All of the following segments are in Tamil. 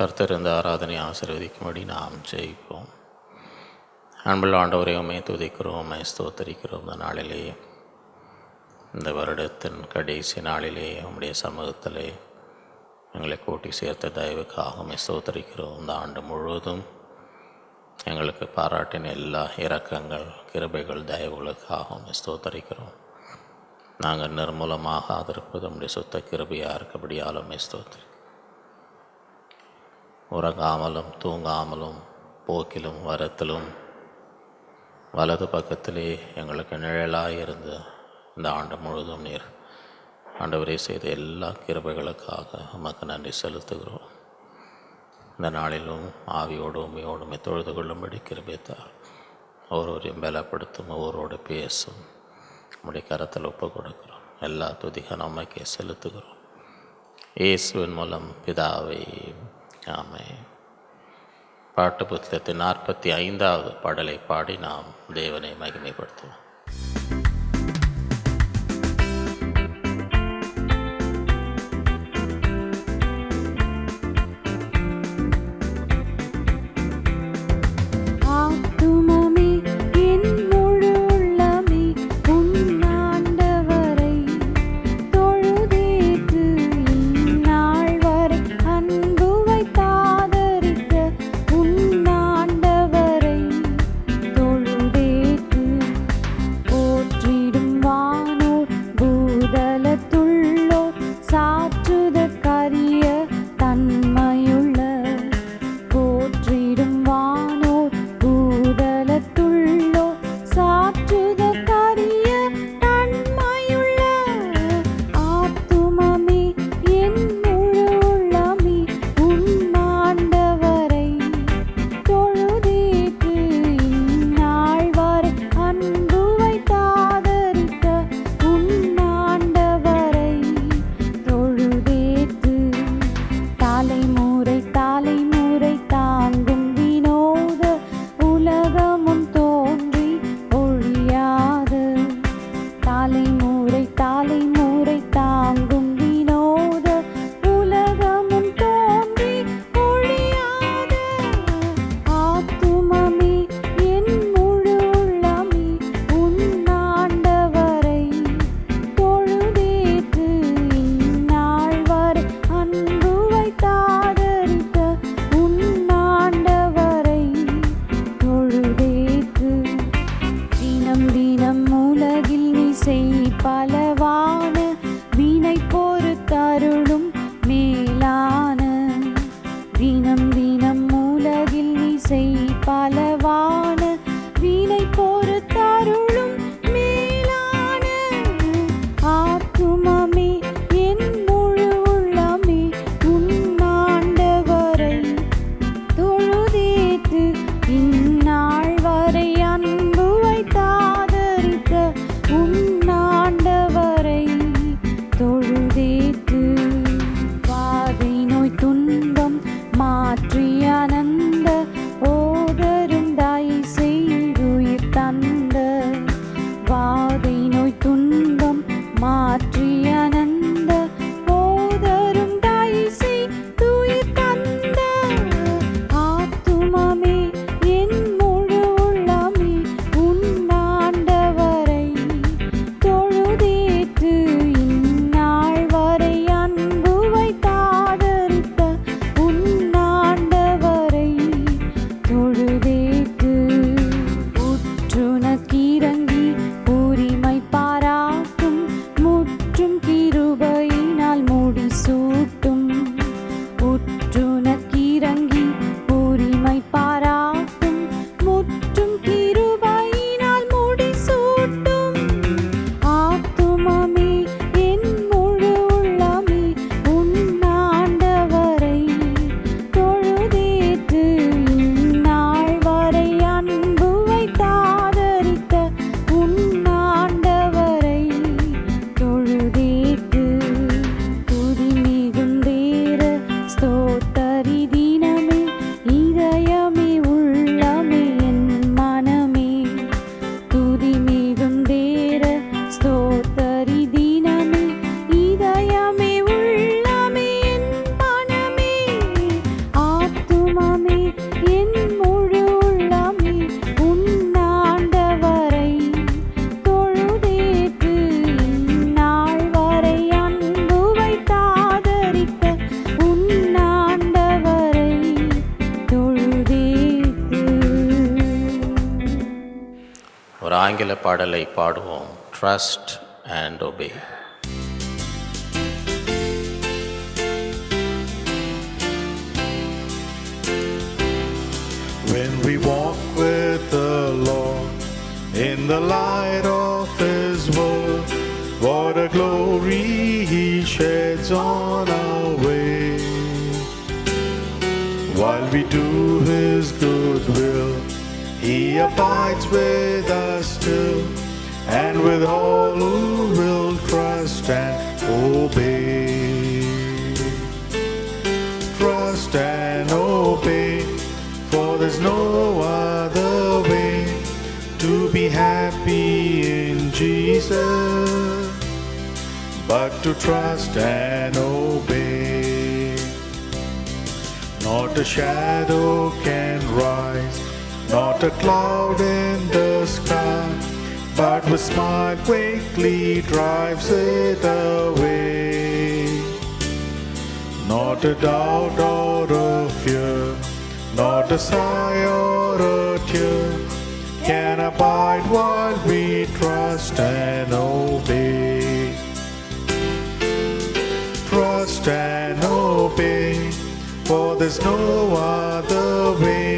கர்த்தர் இந்த ஆராதனை ஆசீர்வதிக்கும்படி நாம் ஜெயிப்போம். அன்புள்ள ஆண்டவரே, உம்மை துதிக்கிறோம், உம்மை ஸ்தோத்தரிக்கிறோம். இந்த நாளிலே, இந்த வருடத்தின் கடைசி நாளிலே உம்முடைய சமூகத்திலே எங்களை கூட்டி சேர்த்த தயவுக்காக உம்மை ஸ்தோத்தரிக்கிறோம். இந்த ஆண்டு முழுவதும் எங்களுக்கு பாராட்டின எல்லா இரக்கங்கள், கிருபைகள், தயவுகளுக்காக உம்மை ஸ்தோத்தரிக்கிறோம். நாங்கள் நிர்மூலமாக ஆதரிப்பது உம்முடைய சுத்த கிருபையாக இருக்கபடியால் உம்மை ஸ்தோத்தரிக்கிறோம். உறங்காமலும் தூங்காமலும் போக்கிலும் வரத்திலும் வலது பக்கத்திலே எங்களுக்கு நிழலாக இருந்து இந்த ஆண்டு முழுவதும் நீர் ஆண்டவரே செய்த எல்லா கிருபைகளுக்காக உமக்கு நன்றி செலுத்துகிறோம். இந்த நாளிலும் ஆவியோடு உண்மையோடு தொழுது கொள்ளும்படி கிருபைத்தார். ஒவ்வொருவரையும் பலப்படுத்தும், ஒவ்வொருவோடு பேசும். நம்முடைய கரத்தில் ஒப்பு கொடுக்கிறோம். எல்லா துதிக நம்மைக்கே செலுத்துகிறோம். இயேசுவின் மூலம் பிதாவை. ஆமென். பாட்டு புத்தகத்தின் 45வது பாடலை பாடி நாம் தேவனை மகிமைப்படுத்துவோம். பாடலை பாடுவோம். Trust and obey. When we walk with the Lord in the light of His word, what a glory He sheds on our way. While we do His good will, He abides with us still, and with all who will trust and obey. Trust and obey, for there's no other way to be happy in Jesus but to trust and obey. Not a shadow can rise, not a cloud in the sky, but with smile quickly drives it away. Not a doubt or a fear, not a sigh or a tear can abide while we trust and obey. Trust and obey, for there's no other way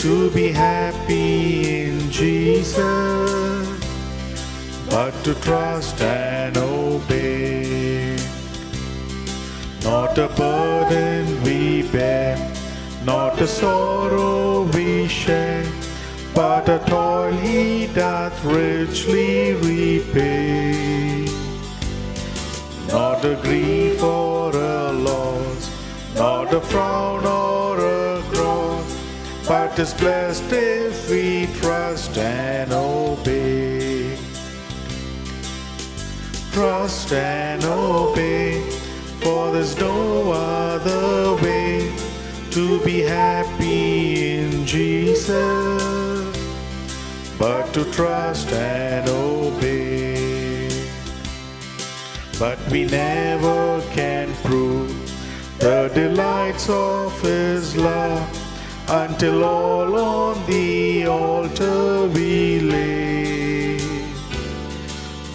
to be happy in Jesus but to trust and obey. Not a burden we bear, not a sorrow we share, but a toil He doth richly repay. Not a grief or a loss, not a frown or a cross, but is blessed if we trust and obey. Trust and obey, for there's no other way to be happy in Jesus but to trust and obey. But we never can prove the delights of His love until all on the altar we lay.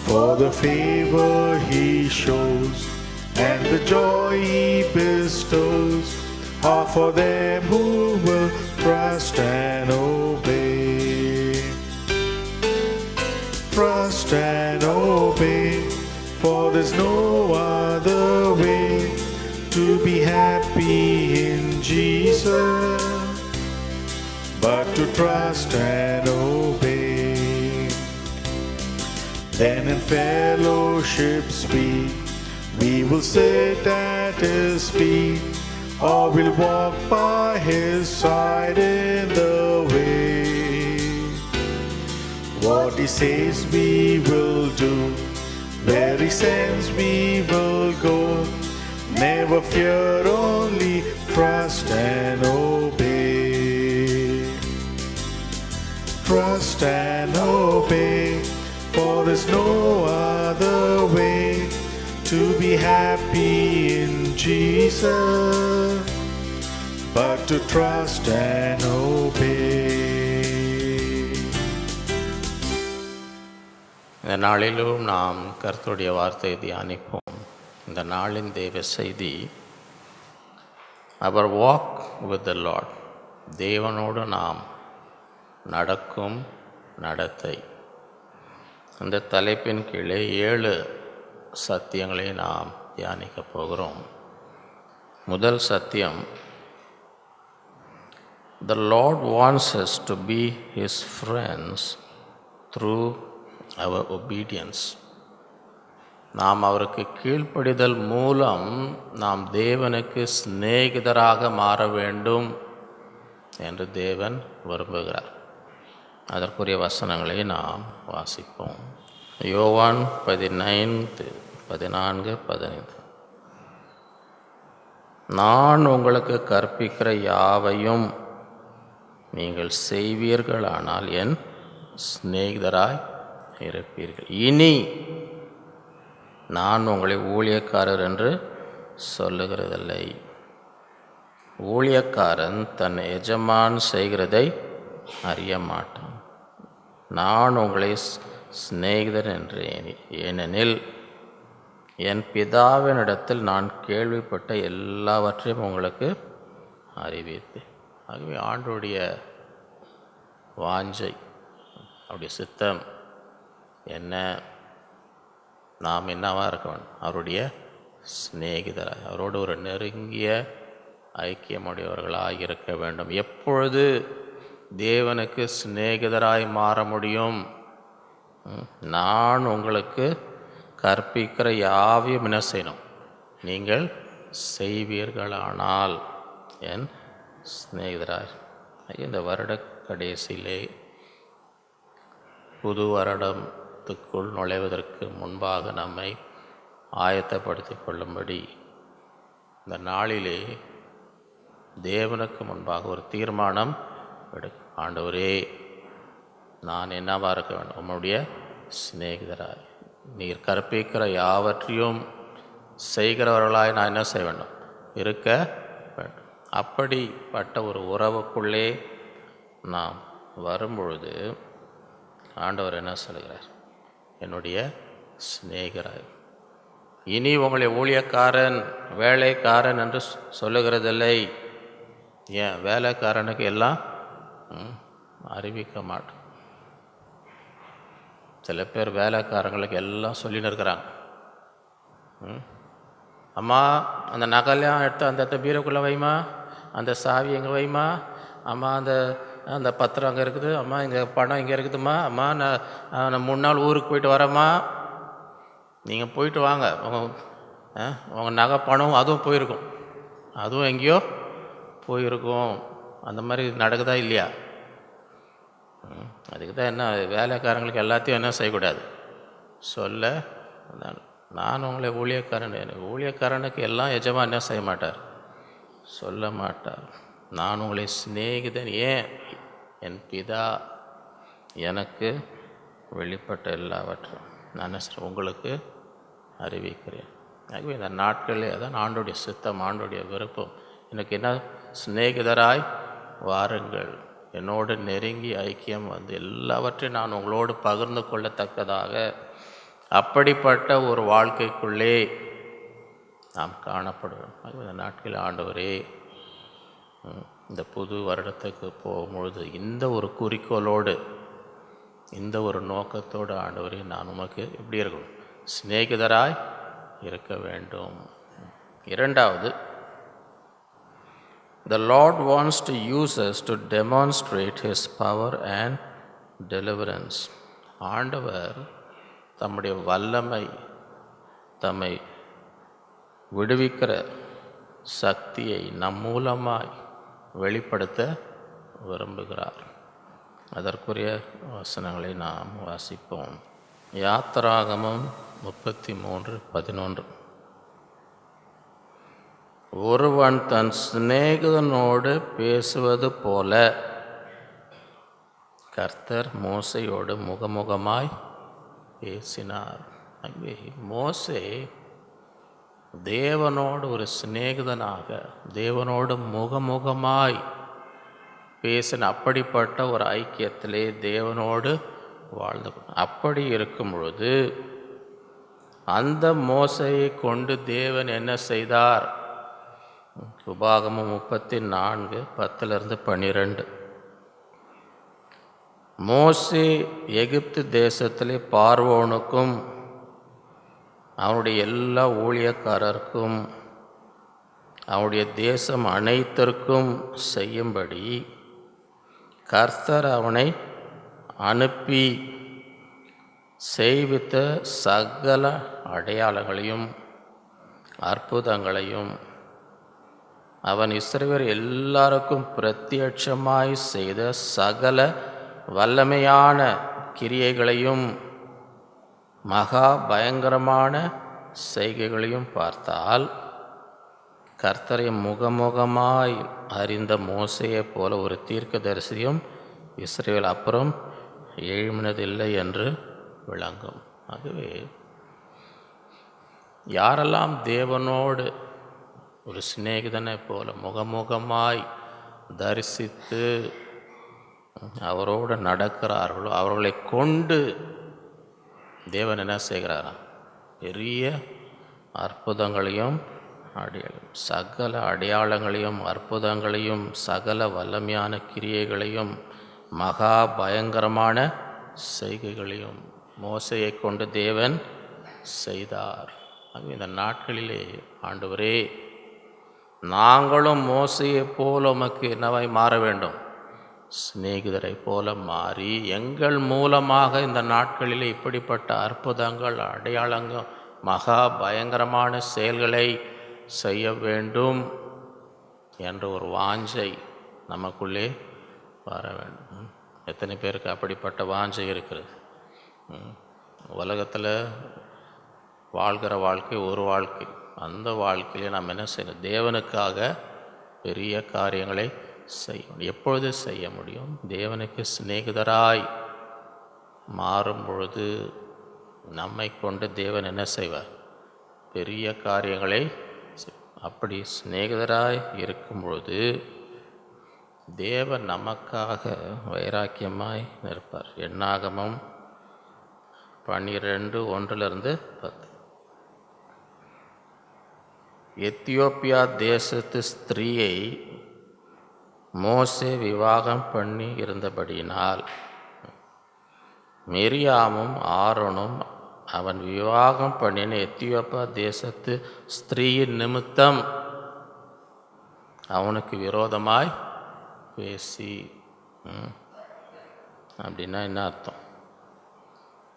For the favor He shows and the joy He bestows are for them who will trust and obey. Trust and obey, for there's no other way to be happy in Jesus but to trust and obey. Then in fellowship sweet we will sit at His feet, or we'll walk by His side in the way. What He says we will do, where He sends we will go. Never fear, only trust and obey. Trust and obey, for there's no other way to be happy in Jesus but to trust and obey. இந்த நாளிலும் நாம் கர்த்தருடைய வார்த்தையை தியானிப்போம். இந்த நாளின் தேவ செய்தி, அவர் வாக் வித் த லார்ட், தேவனோடு நாம் நடக்கும் நடத்தை. இந்த தலைப்பின் கீழே 7 சத்தியங்களை நாம் தியானிக்க போகிறோம். முதல் சத்தியம், the Lord wants us to be His friends through our obedience. நாம் அவருக்கு கீழ்ப்படிதல் மூலம் நாம் தேவனுக்கு சிநேகிதராக மாற வேண்டும் என்று தேவன் விரும்புகிறார். அதற்குரிய வசனங்களை நாம் வாசிப்போம். யோவான் 14:15. நான் உங்களுக்கு கற்பிக்கிற யாவையும் நீங்கள் செய்வீர்களானால் என் சிநேகிதராய் இருப்பீர்கள். இனி நான் உங்களை ஊழியக்காரர் என்று சொல்லுகிறதில்லை. ஊழியக்காரன் தன் எஜமான் செய்கிறதை அறிய மாட்டான். நான் உங்களை சிநேகிதர் என்றேன், ஏனெனில் என் பிதாவினிடத்தில் நான் கேள்விப்பட்ட எல்லாவற்றையும் உங்களுக்கு அறிவித்தேன். ஆகவே ஆண்டவருடைய வாஞ்சை, அவருடைய சித்தம் என்ன? நாம் என்னவாக இருக்க வேண்டும்? அவருடைய சிநேகிதராய், அவரோடு ஒரு நெருங்கிய ஐக்கியமுடையவர்களாக இருக்க வேண்டும். எப்பொழுது தேவனுக்கு சிநேகிதராய் மாற முடியும்? நான் உங்களுக்கு கற்பிக்கிற யாவையும் என்ன செய்யணும்? நீங்கள் செய்வீர்களானால் என் சிநேகிதராய். இந்த வருட கடைசியிலே புது வருடத்துக்குள் நுழைவதற்கு முன்பாக நம்மை ஆயத்தப்படுத்தி கொள்ளும்படி இந்த நாளிலே தேவனுக்கு முன்பாக ஒரு தீர்மானம் ஆண்டவரே, நான் என்னவாக இருக்க வேண்டும்? உம்முடைய சிநேகிதராய், நீர் கற்பிக்கிற யாவற்றையும் செய்கிறவர்களாய் நான் என்ன செய்ய வேண்டும்? இருக்க வேண்டும். அப்படிப்பட்ட ஒரு உறவுக்குள்ளே நாம் வரும்பொழுது ஆண்டவர் என்ன சொல்கிறார்? என்னுடைய சிநேகிதராய். இனி உங்களை ஊழியக்காரன், வேலைக்காரன் என்று சொல்லுகிறதில்லை. ஏன்? வேலைக்காரனுக்கு எல்லாம் அறிவிக்க மாட்டோம். சில பேர் வேலைக்காரங்களுக்கு எல்லாம் சொல்லின்னு இருக்கிறாங்க. அம்மா அந்த நகைலாம் எடுத்து அந்த பீரோக்குள்ளே வைமா, அந்த சாவி எங்கே வைமா, அம்மா அந்த பத்திரம் அங்கே இருக்குது, அம்மா இங்கே பணம் இங்கே இருக்குதும்மா, அம்மா நான் 3 நாள் ஊருக்கு போயிட்டு வரேம்மா. நீங்கள் போயிட்டு வாங்க, உங்கள் நகை பணம் அதுவும் போயிருக்கும், அதுவும் எங்கேயோ போயிருக்கும். அந்த மாதிரி நடக்குதா இல்லையா? அதுக்கு தான் என்ன, வேலைக்காரங்களுக்கு எல்லாத்தையும் என்ன செய்யக்கூடாது சொல்ல. நான் உங்களை ஊழியக்காரன், ஊழியக்காரனுக்கு எல்லாம் எஜமா என்ன செய்ய மாட்டார்? சொல்ல மாட்டார். நான் உங்களை சிநேகிதன். ஏன்? என் பிதா எனக்கு வெளிப்பட்ட எல்லாவற்றும் நான் உங்களுக்கு அறிவிக்கிறேன். ஆகவே இந்த நாட்களே அதான் ஆண்டோடைய சித்தம், ஆண்டோடைய விருப்பம். எனக்கு என்ன? சிநேகிதராய் வாருங்கள், என்னோடு நெருங்கி ஐக்கியம் வந்து எல்லாவற்றையும் நான் உங்களோடு பகிர்ந்து கொள்ளத்தக்கதாக அப்படிப்பட்ட ஒரு வாழ்க்கைக்குள்ளே நாம் காணப்படுவோம். இந்த நாட்களில் ஆண்டவரே, இந்த புது வருடத்துக்கு போகும்பொழுது இந்த ஒரு குறிக்கோளோடு, இந்த ஒரு நோக்கத்தோடு ஆண்டவரே, நான் உமக்கு எப்படி இருக்கணும்? சிநேகிதராய் இருக்க வேண்டும். இரண்டாவது, the Lord wants to use us to demonstrate His power and deliverance. ஆண்டவர் தம்முடைய வல்லமை, தம்மை விடுவிக்கிற சக்தியை நம் மூலமாய் வெளிப்படுத்த விரும்புகிறார். அதற்குரிய வசனங்களை நாம் வாசிப்போம். யாத்திராகமம் 33:11. ஒருவன் தன் சிநேகிதனோடு பேசுவது போல கர்த்தர் மோசையோடு முகமுகமாய் பேசினார். ஆகவே மோசே தேவனோடு ஒரு சிநேகிதனாக, தேவனோடு முகமுகமாய் பேசின அப்படிப்பட்ட ஒரு ஐக்கியத்திலே தேவனோடு வாழ்ந்து, அப்படி இருக்கும் பொழுது அந்த மோசையை கொண்டு தேவன் என்ன செய்தார்? உபாகமம் 34:10-12. மோசே எகிப்து தேசத்திலே பார்வோனுக்கும் அவனுடைய எல்லா ஊழியக்காரருக்கும் அவனுடைய தேசம் அனைத்திற்கும் செய்யும்படி கர்த்தர் அவனை அனுப்பி செய்வித்த சகல அடையாளங்களையும் அற்புதங்களையும் அவன் இஸ்ரவேல் எல்லாருக்கும் பிரத்யட்சமாய் செய்த சகல வல்லமையான கிரியைகளையும் மகா பயங்கரமான செய்கைகளையும் பார்த்தால், கர்த்தரை முகமுகமாய் அறிந்த மோசையைப் போல ஒரு தீர்க்கதரிசியும் இஸ்ரவேல் அப்புறம் எழுமினதில்லை என்று விளங்கும். ஆகவே யாரெல்லாம் தேவனோடு ஒரு சிநேகிதனை போல முகமுகமாய் தரிசித்து அவரோடு நடக்கிறார்களோ அவர்களை கொண்டு தேவன் என்ன செய்கிறாராம்? பெரிய அற்புதங்களையும் சகல அடையாளங்களையும் அற்புதங்களையும் சகல வல்லமையான கிரியைகளையும் மகா பயங்கரமான செய்கைகளையும் மோசையை கொண்டு தேவன் செய்தார். இந்த நாட்களிலே ஆண்டவரே, நாங்களும் மோசையை போல உமக்கு என்னவாய் மாற வேண்டும்? சிநேகிதரை போல மாறி எங்கள் மூலமாக இந்த நாட்களிலே இப்படிப்பட்ட அற்புதங்கள் அடையாளங்கள் மகா பயங்கரமான செயல்களை செய்ய வேண்டும் என்ற ஒரு வாஞ்சை நமக்குள்ளே வர வேண்டும். எத்தனை பேருக்கு அப்படிப்பட்ட வாஞ்சை இருக்கிறது? உலகத்தில் வாழ்கிற வாழ்க்கை ஒரு வாழ்க்கை. அந்த வாழ்க்கையில் நாம் என்ன செய்யணும்? தேவனுக்காக பெரிய காரியங்களை செய்யணும். எப்பொழுது செய்ய முடியும்? தேவனுக்கு சிநேகிதராய் மாறும் பொழுது நம்மை கொண்டு தேவன் என்ன செய்வார்? பெரிய காரியங்களை. அப்படி சிநேகிதராய் இருக்கும் பொழுது தேவன் நமக்காக வைராக்கியமாய் நிற்பார். என்னாகமம் 12:1-10. எத்தியோப்பியா தேசத்து ஸ்திரீயை மோசே விவாகம் பண்ணி இருந்தபடியினால் மிரியாமும் ஆரோனும் அவன் விவாகம் பண்ணின எத்தியோப்பியா தேசத்து ஸ்திரீயின் நிமித்தம் அவனுக்கு விரோதமாய் பேசி. அப்படின்னா என்ன அர்த்தம்?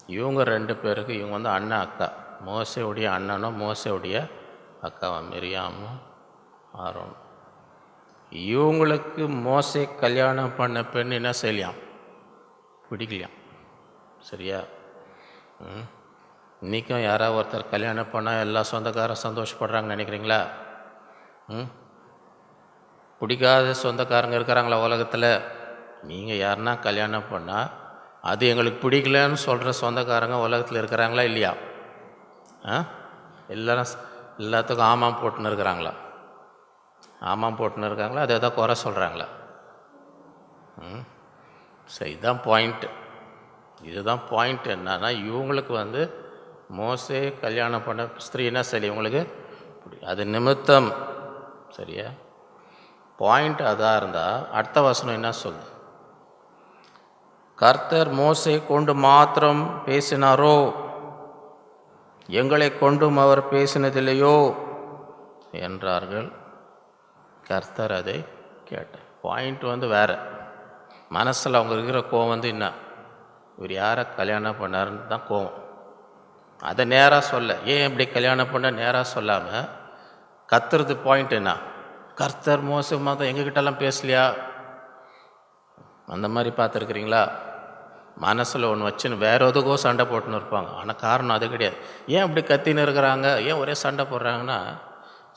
இவங்க 2 பேருக்கு, இவங்க வந்து அண்ணன் அக்கா, மோசையுடைய அண்ணனும் மோசையுடைய அக்காவும் மிரியாமும் ஆரோனும். இவங்களுக்கு மோசை கல்யாணம் பண்ண பெண் என்ன செய்யலாம்? பிடிக்கலையாம். சரியா? இன்றைக்கும் யாராவது ஒருத்தர் கல்யாணம் பண்ணால் எல்லா சொந்தக்காரரும் சந்தோஷப்படுறாங்கன்னு நினைக்கிறீங்களா? பிடிக்காத சொந்தக்காரங்க இருக்கிறாங்களா உலகத்தில்? நீங்கள் யாருன்னா கல்யாணம் பண்ணால் அது எங்களுக்கு பிடிக்கலன்னு சொல்கிற சொந்தக்காரங்க உலகத்தில் இருக்கிறாங்களா இல்லையா? எல்லாத்துக்கும் ஆமாம் போட்டுன்னு இருக்கிறாங்களா? ஆமாம் போட்டுன்னு இருக்காங்களா? அதை எதாவது குறை சொல்கிறாங்களா? சரி, இதுதான் பாயிண்ட்டு. இதுதான் பாயிண்ட். என்னன்னா, இவங்களுக்கு வந்து மோசே கல்யாணம் பண்ண ஸ்திரீ என்ன சரி இவங்களுக்கு அது நிமித்தம். சரியா? பாயிண்ட் அதாக இருந்தால் அடுத்த வசனம் என்ன சொல்லுது? கர்த்தர் மோசை கொண்டு மாத்திரம் பேசினாரோ, எங்களை கொண்டும் அவர் பேசினதில்லையோ என்றார்கள். கர்த்தர் அதை கேட்டார். பாயிண்ட் வந்து வேறு. மனசில் அவங்க இருக்கிற கோவம் வந்து என்ன? இவர் யாரை கல்யாணம் பண்ணாருன்னு தான் கோவம். அதை நேராக சொல்ல, ஏன் இப்படி கல்யாணம் பண்ண நேராக சொல்லாமல் கத்துறது பாயிண்ட் என்ன? கர்த்தர் மோசை மாதம் எங்ககிட்டலாம் பேசலையா? அந்த மாதிரி பார்த்துருக்குறீங்களா? மனசில் ஒன்று வச்சுன்னு வேறு எதுக்கோ சண்டை போட்டுன்னு இருப்பாங்க. ஆனால் காரணம் அது கிடையாது. ஏன் அப்படி கத்தின்னு இருக்கிறாங்க, ஏன் ஒரே சண்டை போடுறாங்கன்னா,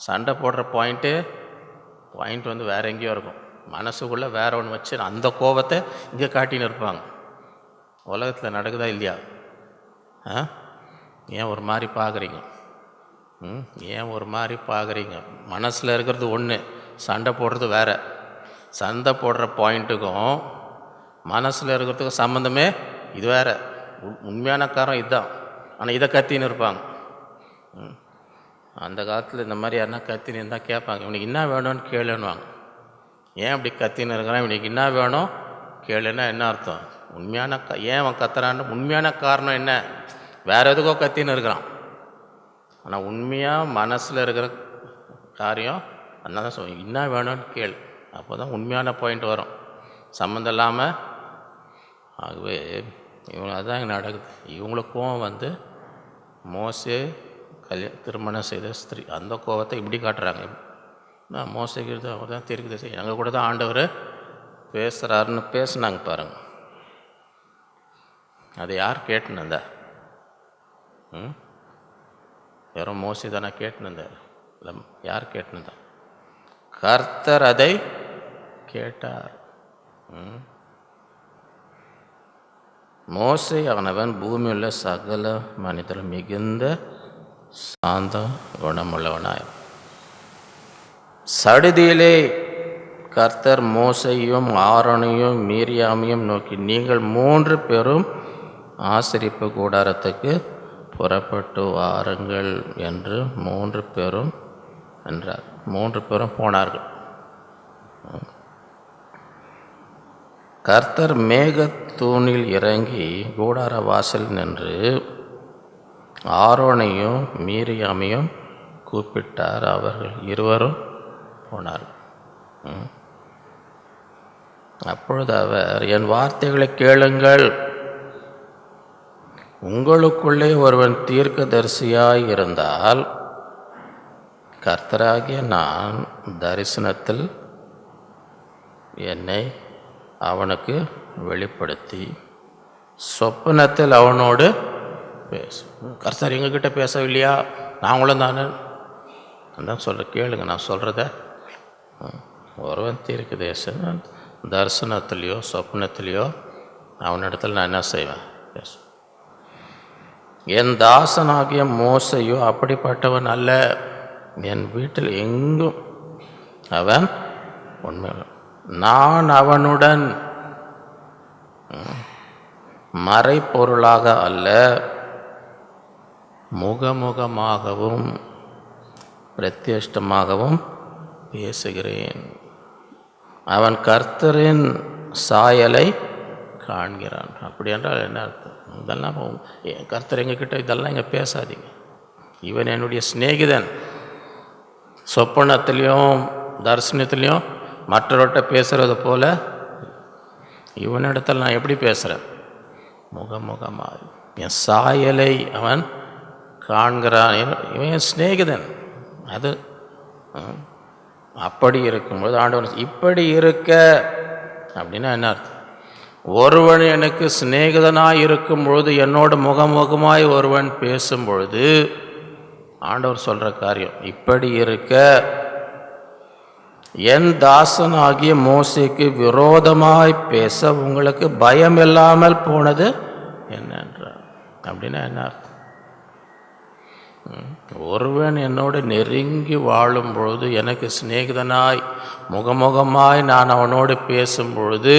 சண்டை போடுற பாயிண்ட் வந்து வேறு எங்கேயோ இருக்கும். மனசுக்குள்ளே வேறு ஒன்று வச்சு அந்த கோபத்தை இங்கே காட்டின்னு இருப்பாங்க. உலகத்தில் நடக்குதா இல்லையா? ஏன் ஒரு மாதிரி பார்க்குறீங்க? ஏன் ஒரு மாதிரி பார்க்குறீங்க? மனசில் இருக்கிறது ஒன்று, சண்டை போடுறது வேறு. சண்டை போடுற பாயிண்ட்டுக்கும் மனசில் இருக்கிறதுக்கும் சம்மந்தமே இது வேறு. உண்மையான காரணம் இதுதான். ஆனால் இதை கத்தின்னு இருப்பாங்க. அந்த காலத்தில் இந்த மாதிரி யாருன்னா கத்தின்னு இருந்தால் கேட்பாங்க, இவனுக்கு என்ன வேணும்னு கேளுன்னுவாங்க. ஏன் அப்படி கத்தின்னு இருக்கிறான், இவனுக்கு என்ன வேணும் கேளுன்னா என்ன அர்த்தம்? உண்மையான ஏன் அவன் கத்துறான்னு உண்மையான காரணம் என்ன? வேறு எதுக்கோ கத்தின்னு இருக்கிறான். ஆனால் உண்மையாக மனசில் இருக்கிற காரியம் அதனால தான் சொல்லுவேன், என்ன வேணும்னு கேளு. அப்போ தான் உண்மையான பாயிண்ட் வரும், சம்மந்தம் இல்லாமல். ஆகவே இவங்க அதுதான் இங்கே நடக்குது. இவங்களுக்கும் வந்து மோசே திருமணம் செய்த ஸ்திரீ அந்த கோபத்தை இப்படி காட்டுறாங்க. நான் மோசைக்கு அவர் தான் தெரிவிக்குது, சரி எங்கள் கூட தான் ஆண்டவர் பேசுகிறாருன்னு பேசுனாங்க பாருங்கள். அதை யார் கேட்டுன்னு? யாரும் மோசை தானே கேட்டுன்னு? இல்லை, யார் கேட்டுன்னு? கர்த்தர் அதை கேட்டார். மோசே அவனவன் பூமியுள்ள சகல மனிதர் மிகுந்த சாந்த குணமுள்ளவனாய் சடுதியிலே கர்த்தர் மோசையும் ஆரோனையும் மீரியாமையும் நோக்கி, நீங்கள் 3 பேரும் ஆசரிப்பு கூடாரத்துக்கு புறப்பட்டு வாருங்கள் என்று 3 பேரும் என்றார். 3 பேரும் போனார்கள். கர்த்தர் மேகத்தூணில் இறங்கி கூடார வாசல் நின்று ஆரோனையும் மீரியாமையும் கூப்பிட்டார். அவர்கள் இருவரும் போனார்கள். அப்பொழுது அவர், என் வார்த்தைகளை கேளுங்கள். உங்களுக்குள்ளே ஒருவன் தீர்க்கதரிசியாய் இருந்தால் கர்த்தராகிய நான் தரிசனத்தில் என்னை அவனுக்கு வெளிப்படுத்தி சொப்பனத்தில் அவனோடு பேசும். கர்த்தர் எங்ககிட்ட பேசவில்லையா? நாங்களும் தானே அதான் கேளுங்க, நான் சொல்கிறத. ஒருவன் தீர்க்கதரிசன் தரிசனத்திலையோ சொப்னத்திலையோ அவனிடத்தில் நான் என்ன செய்வேன்? பேசுவேன். என் தாசனாகிய மோசையோ அப்படிப்பட்டவன் அல்ல. என் வீட்டில் எங்கும் அவன் உண்மையான, நான் அவனுடன் மறைப்பொருளாக அல்ல, முகமுகமாகவும் பிரத்யஷ்டமாகவும் பேசுகிறேன். அவன் கர்த்தரின் சாயலை காண்கிறான். அப்படி என்றால் என்ன அர்த்தம்? இதெல்லாம் கர்த்தர் எங்ககிட்ட இதெல்லாம் இங்கே பேசாதீங்க. இவன் என்னுடைய சிநேகிதன். சொப்பனத்திலையும் தரிசனத்திலையும் மற்றவர்கிட்ட பேசுகிறது போல இவனிடத்தில் நான் எப்படி பேசுகிறேன்? முகமுகமாக என் சாயலை அவன் காண்கிறான். இவன் என் சிநேகிதன். அது அப்படி இருக்கும்போது ஆண்டவன் இப்படி இருக்க அப்படின்னா என்ன அர்த்தம்? ஒருவன் எனக்கு சிநேகிதனாய் இருக்கும் பொழுது, என்னோட முகமுகமாய் ஒருவன் பேசும் பொழுது, ஆண்டவர் சொல்கிற காரியம் இப்படி இருக்க, என் தாசன் ஆகிய மோசேக்கு விரோதமாய் பேச உங்களுக்கு பயம் இல்லாமல் போனது என்னன்றார். அப்படின்னா என்ன அர்த்தம்? ஒருவன் என்னோடு நெருங்கி வாழும் பொழுது, எனக்கு சிநேகிதனாய் முகமுகமாய் நான் அவனோடு பேசும் பொழுது,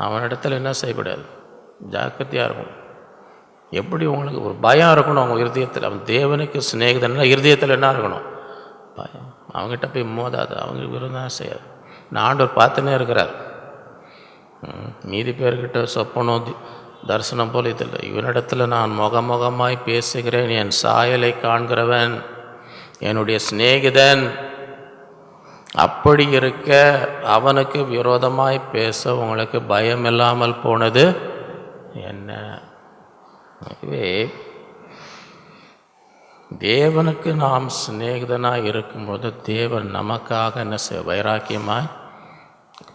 அவனிடத்தில் என்ன செய்யக்கூடாது? ஜாக்கிரதையாக இருக்கும். எப்படி உங்களுக்கு ஒரு பயம் இருக்கணும் அவங்க இருதயத்தில். அவன் தேவனுக்கு சிநேகிதன்னா இருதயத்தில் என்ன இருக்கணும்? பயம். அவங்ககிட்ட போய் மோதாது, அவங்களுக்கு விருந்தான் செய்யாது. நான் ஆண்டவர் பார்த்துன்னே இருக்கிறார். மீதி பேர்கிட்ட சொப்பனம் தரிசனம் போல இதில்லை. இவனிடத்தில் நான் முகமுகமாய் பேசுகிறேன். என் சாயலை காண்கிறவன் என்னுடைய சிநேகிதன். அப்படி இருக்க அவனுக்கு விரோதமாய் பேச உங்களுக்கு பயம் இல்லாமல் போனது என்ன? ஆகவே தேவனுக்கு நாம் சிநேகிதனாக இருக்கும்போது தேவன் நமக்காக என்ன வைராக்கியமாய்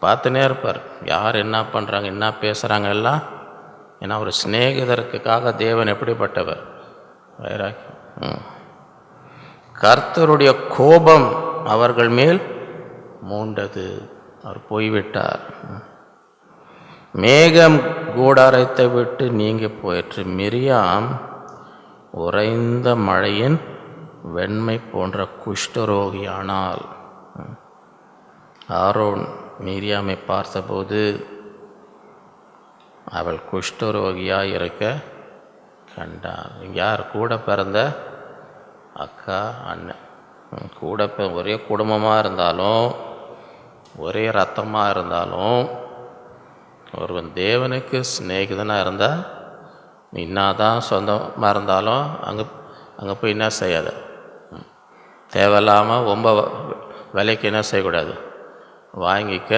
பார்த்துனே இருப்பார். யார் என்ன பண்ணுறாங்க, என்ன பேசுகிறாங்க எல்லாம். ஏன்னா ஒரு சிநேகிதருக்காக தேவன் எப்படிப்பட்டவர்? வைராக்கியம். கர்த்தருடைய கோபம் அவர்கள் மேல் மூண்டது. அவர் போய்விட்டார். மேகம் கூடாரத்தை விட்டு நீங்கி போயிற்று. மிரியாம் உறைந்த மழையின் வெண்மை போன்ற குஷ்டரோகியானாள். ஆரோன் மிரியாமை பார்த்தபோது அவள் குஷ்டரோகியாக இருக்க கண்டாள். யார்? கூட பிறந்த அக்கா, அண்ணன். கூட ஒரே குடும்பமாக இருந்தாலும், ஒரே ரத்தமாக இருந்தாலும், ஒருவன் தேவனுக்கு சிநேகிதனாக இருந்தால், நீ என்னதான் சொந்தமாக இருந்தாலும் அங்கே போய் என்ன செய்யாத, தேவையில்லாமல் ரொம்ப விலைக்கு என்ன செய்யக்கூடாது, வாங்கிக்க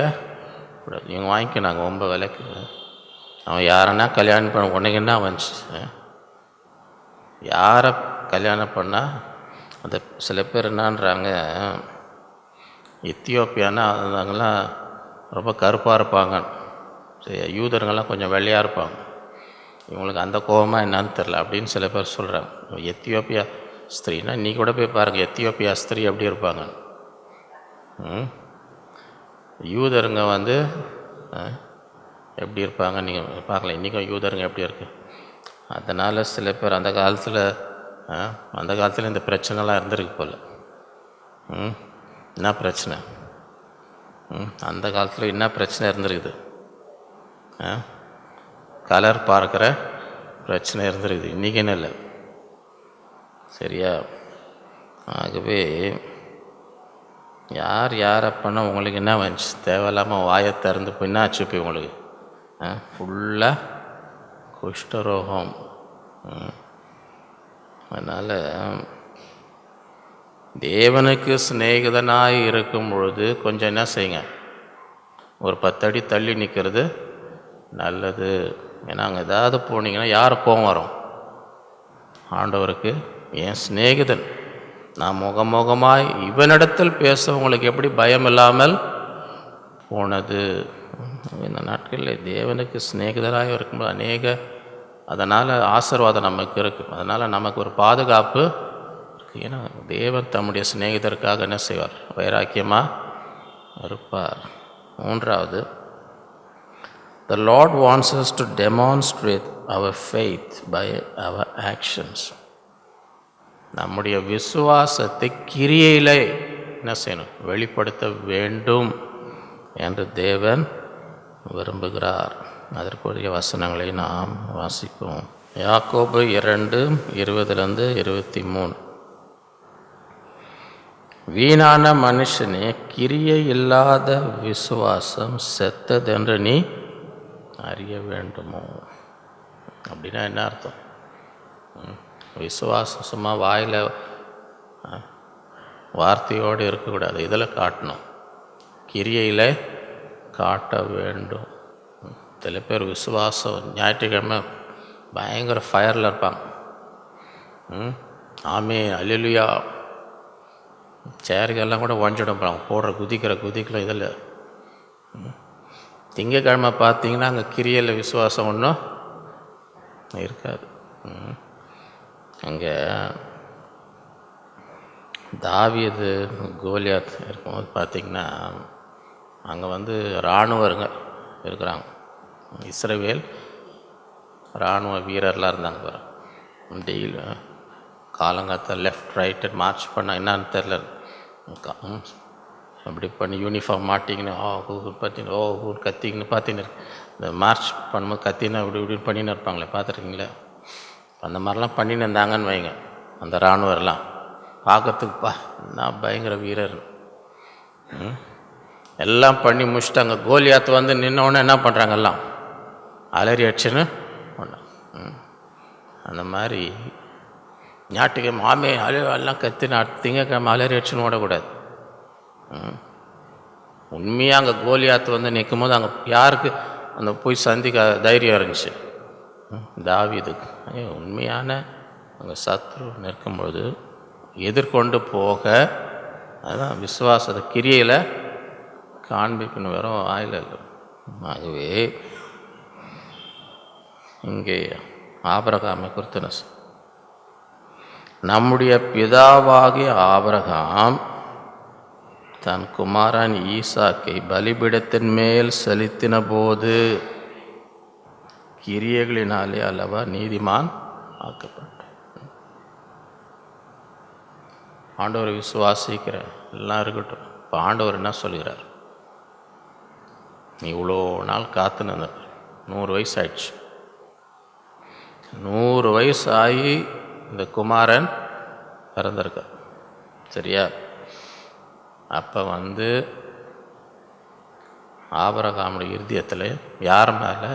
கூடாது. இவங்க வாங்கிக்கினாங்க ரொம்ப விலைக்கு. அவன் யாரன்னா கல்யாணம் பண்ண உனக்கு என்ன வந்துச்சு? யாரை கல்யாணம் பண்ணால் அந்த சில பேர் என்னான்றாங்க, எத்தியோப்பியானா அவங்கெல்லாம் ரொம்ப கருப்பாக இருப்பாங்க, சரி யூதருங்கெல்லாம் கொஞ்சம் வெள்ளையாக இருப்பாங்க. இவங்களுக்கு அந்த கோபமாக என்னான்னு தெரில அப்படின்னு சில பேர் சொல்கிறாங்க. எத்தியோப்பியா ஸ்திரீனா நீ கூட போய் பாருங்கள், எத்தியோப்பியா ஸ்திரீ எப்படி இருப்பாங்க. யூதருங்க வந்து எப்படி இருப்பாங்க நீங்கள் பார்க்கலாம். இன்றைக்கும் யூதருங்க எப்படி இருக்கு. அதனால் சில பேர் அந்த காலத்தில் இந்த பிரச்சனைலாம் இருந்திருக்கு போல். என்ன பிரச்சனை? அந்த காலத்தில் என்ன பிரச்சனை இருந்திருக்குது? கலர் பார்க்குற பிரச்சனை இருந்திருக்குது. இன்றைக்கின்னு இல்லை. சரியா? ஆகவே யார் யாரப்பன்னா உங்களுக்கு என்ன வந்துச்சு? தேவையில்லாமல் வாயை திறந்து போய் என்ன ஆச்சு? போய் உங்களுக்கு ஃபுல்லாக குஷ்டரோகம். அதனால் தேவனுக்கு சிநேகிதனாய் இருக்கும் பொழுது கொஞ்சம் என்ன செய்யுங்க, ஒரு 10 அடி தள்ளி நிற்கிறது நல்லது. ஏன்னா அங்கே ஏதாவது போனீங்கன்னா யார் கோவம் வரும்? ஆண்டவருக்கு என் சிநேகிதன், நான் முகமுகமாய் இவனிடத்தில் பேச உங்களுக்கு எப்படி பயம் இல்லாமல் போனது? இந்த நாட்களில் தேவனுக்கு சிநேகிதராக இருக்கும்போது அநேக அதனால் ஆசீர்வாதம் நமக்கு இருக்குது. அதனால் நமக்கு ஒரு பாதுகாப்பு இருக்குது. ஏன்னா தேவன் தம்முடைய சிநேகிதருக்காக என்ன செய்வார்? வைராக்கியமாக இருப்பார். மூன்றாவது, the Lord wants us to demonstrate our faith by our actions. நம்முடைய விசுவாசத்தை கிரியையிலே என்ன செய்யணும்? வெளிப்படுத்த வேண்டும் என்று தேவன் விரும்புகிறார். அதற்குரிய வசனங்களை நாம் வாசிப்போம். யாக்கோபு 2:20-23. வீணான மனுஷனே, கிரியை இல்லாத விசுவாசம் செத்ததென்று நீ அறிய வேண்டுமோ? அப்படின்னா என்ன அர்த்தம்? விசுவாசம் சும்மா வாயில் வார்த்தையோடு இருக்கக்கூடாது, இதில் காட்டணும், கிரியையில் காட்ட வேண்டும். சில பேர் விசுவாசம் ஞாயிற்றுக்கிழமை பயங்கர ஃபயரில் இருப்பாங்க. ஆமே அல்லேலூயா சேருக்கெல்லாம் கூட ஒஞ்சிடும் போகிறாங்க, போடுற குதிக்கிற இதில். திங்கக்கிழமை பார்த்தீங்கன்னா அங்கே கிரியையில் விசுவாசம் ஒன்றும் இருக்காது. அங்கே தாவீது கோலியாத் இருக்கும்போது பார்த்திங்கன்னா அங்கே இராணுவருங்க இருக்கிறாங்க. இஸ்ரவேல் இராணுவ வீரர்லாம் இருந்தாங்க. டெய்லி காலங்காலத்தில் லெஃப்ட் ரைட்டு மார்ச் பண்ண என்னான்னு தெரில, அப்படி பண்ணி யூனிஃபார்ம் மாட்டிங்கன்னு பார்த்தீங்கன்னா கத்திங்கன்னு பார்த்தீங்கன்னு இந்த மார்ச் பண்ணும்போது கத்தின்னு இப்படின்னு பண்ணின்னு இருப்பாங்களே, பார்த்துருக்கீங்களே? அந்த மாதிரிலாம் பண்ணின்னு இருந்தாங்கன்னு வைங்க. அந்த இராணுவரெலாம் பார்க்கறதுக்குப்பா நான் பயங்கர வீரர். எல்லாம் பண்ணி முடிச்சுட்டாங்க. கோலியாத்து நின்னோடனே என்ன பண்ணுறாங்க? எல்லாம் அலறி அடிச்சுன்னு பண்ணாங்க. அந்த மாதிரி ஞாயிற்றுக்கிழமை ஆமே எல்லாம் கத்தின திங்கக்கிழமை அலறி அடிச்சுன்னு ஓடக்கூடாது. உண்மையாக அங்கே கோலியாத்து நிற்கும் போது அங்கே யாருக்கு அந்த போய் சந்திக்க தைரியம் இருந்துச்சு? தாவீதுக்கு. உண்மையான அங்கே சத்ரு நிற்கும்பொழுது எதிர்கொண்டு போக, அதுதான் விசுவாசத்தை கிரியையில் காண்பிக்கணும், வெறும் ஆயில் இல்லை. ஆகவே இங்கே ஆபிரகாமை குறித்து நம்முடைய பிதாவாகிய ஆபிரகாம் தன் குமாரன் ஈசாக்கை பலிபீடத்தின் மேல் செலுத்தின போது கிரியைகளினாலே அல்லவா நீதிமான் ஆக்கப்பட்டார். ஆண்டவர் விசுவாசிக்கிற எல்லாம் இருக்கட்டும். இப்போ ஆண்டவர் என்ன சொல்கிறார்? நீ இவ்வளோ நாள் காத்துன்னு 100 வயசு ஆயிடுச்சு. 100 வயசு ஆகி இந்த குமாரன் பிறந்திருக்க, சரியா? அப்போ ஆபிரகாமுடைய இருதயத்தில் யார் மேலே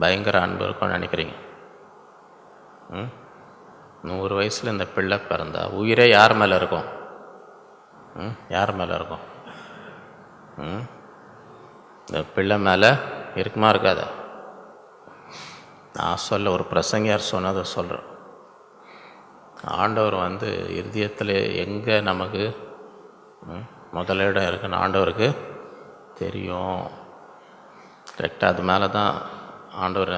பயங்கர அன்பு இருக்கும்னு நினைக்கிறீங்க? 100 வயசில் இந்த பிள்ளை பிறந்தா உயிரே யார் மேலே இருக்கும்? யார் மேலே இருக்கும்? இந்த பிள்ளை மேலே இருக்குமா இருக்காதா? நான் சொல்ல ஒரு பிரசங்கியார் சொன்னதை சொல்கிறேன். ஆண்டவர் இருதயத்தில் எங்கே நமக்கு முதலிடம் இருக்குன்னு ஆண்டவருக்கு தெரியும். கரெக்டாக அது மேலே தான் ஆண்டவர்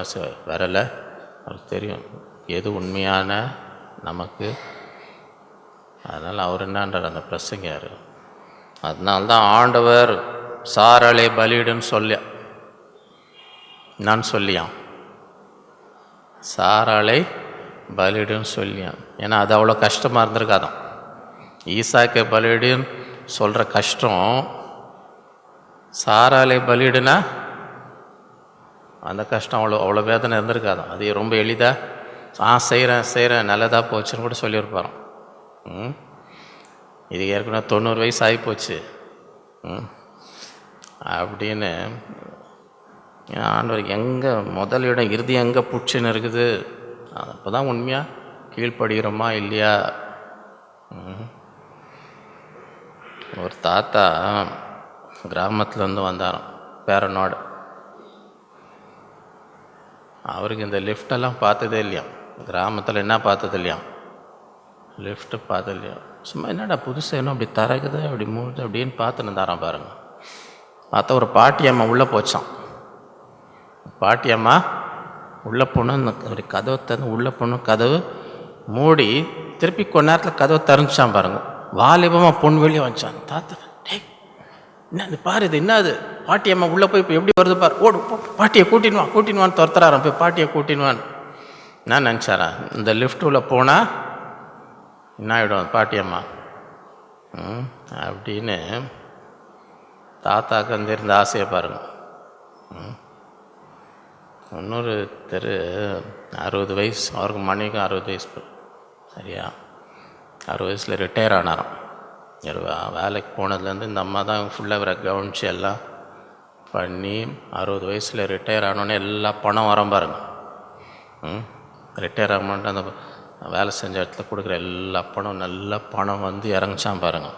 வரல, அவருக்கு தெரியும் எது உண்மையான நமக்கு. அதனால் அவர் என்னன்றார் அந்த பிரசங்கியார்? அதனால்தான் ஆண்டவர் சாராளை பலியிடுன்னு நான் சொல்லியான், சாராளை பலியிடுன்னு சொல்லியான். ஏன்னா அது அவ்வளோ கஷ்டமாக இருந்திருக்காதான். ஈசாக்கை பலியிடுன்னு சொல்கிற கஷ்டம் சாராலை பலியிடுனா அந்த கஷ்டம் அவ்வளோ வேதனை இருந்திருக்காதான். அது ரொம்ப எளிதாக செய்கிறேன் நல்லதாக போச்சுன்னு கூட சொல்லியிருப்பாரான். இது ஏற்கனவே 90 வயசு ஆகிப்போச்சு அப்படின்னு ஆண்டவர் எங்கே முதலிடம் இறுதி எங்கே புடிச்சுன்னு இருக்குது. அப்போ தான் உண்மையாக கீழ்ப்படுகிறோமா இல்லையா. ஒரு தாத்தா கிராமத்துலேருந்து வந்தாராம் பேரனோட. அவருக்கு இந்த லிஃப்டெல்லாம் பார்த்ததே இல்லையா. கிராமத்தில் என்ன பார்த்தது இல்லையா, லிஃப்ட்டு பார்த்தது இல்லையா. சும்மா என்னடா புதுசாக என்ன அப்படி திறக்குது அப்படி மூடுது அப்படின்னு பார்த்துன்னு இருந்தாராம் பாருங்க. பார்த்தா ஒரு பாட்டியம்மா உள்ளே போச்சான். பாட்டியம்மா உள்ளே போனோம், ஒரு கதவை திறந்து உள்ளே போனோம், கதவு மூடி திருப்பி கொஞ்ச நேரத்தில் கதவை திறந்துச்சான் பாருங்க. வாலிபமாக பொண்ணு வெளியே வந்துச்சான். தாத்தா டேய் என்ன இது பாரு, இது என்ன அது, பாட்டியம்மா உள்ளே போய் இப்போ எப்படி வருது பாரு, ஓடு பாட்டியை கூட்டின்வான்னு துரத்துறாரான். போய் பாட்டியை கூட்டின்வான்னு நான் நினச்சாரா. இந்த லிஃப்ட் உள்ள போனால் என்ன ஆகிடும் பாட்டியம்மா அப்படின்னு தாத்தாக்கு வந்து இருந்த ஆசையை பாருங்க. இன்னொரு 60 வயசு, அவருக்கு மனைவிக்கும் 60 வயசு சரியா. 60 வயசில் ரிட்டையர் ஆனாராம். வேலைக்கு போனதுலேருந்து இந்த அம்மா தான் ஃபுல்லாக இவரை கவனித்து எல்லாம் பண்ணி 60 வயசில் ரிட்டையர் ஆனோடனே எல்லா பணம் வரோம் பாருங்க. ரிட்டையர் ஆகமாட்டு அந்த வேலை செஞ்ச இடத்துல கொடுக்குற எல்லா பணம் நல்ல பணம் வந்து இறங்கிச்சான் பாருங்க.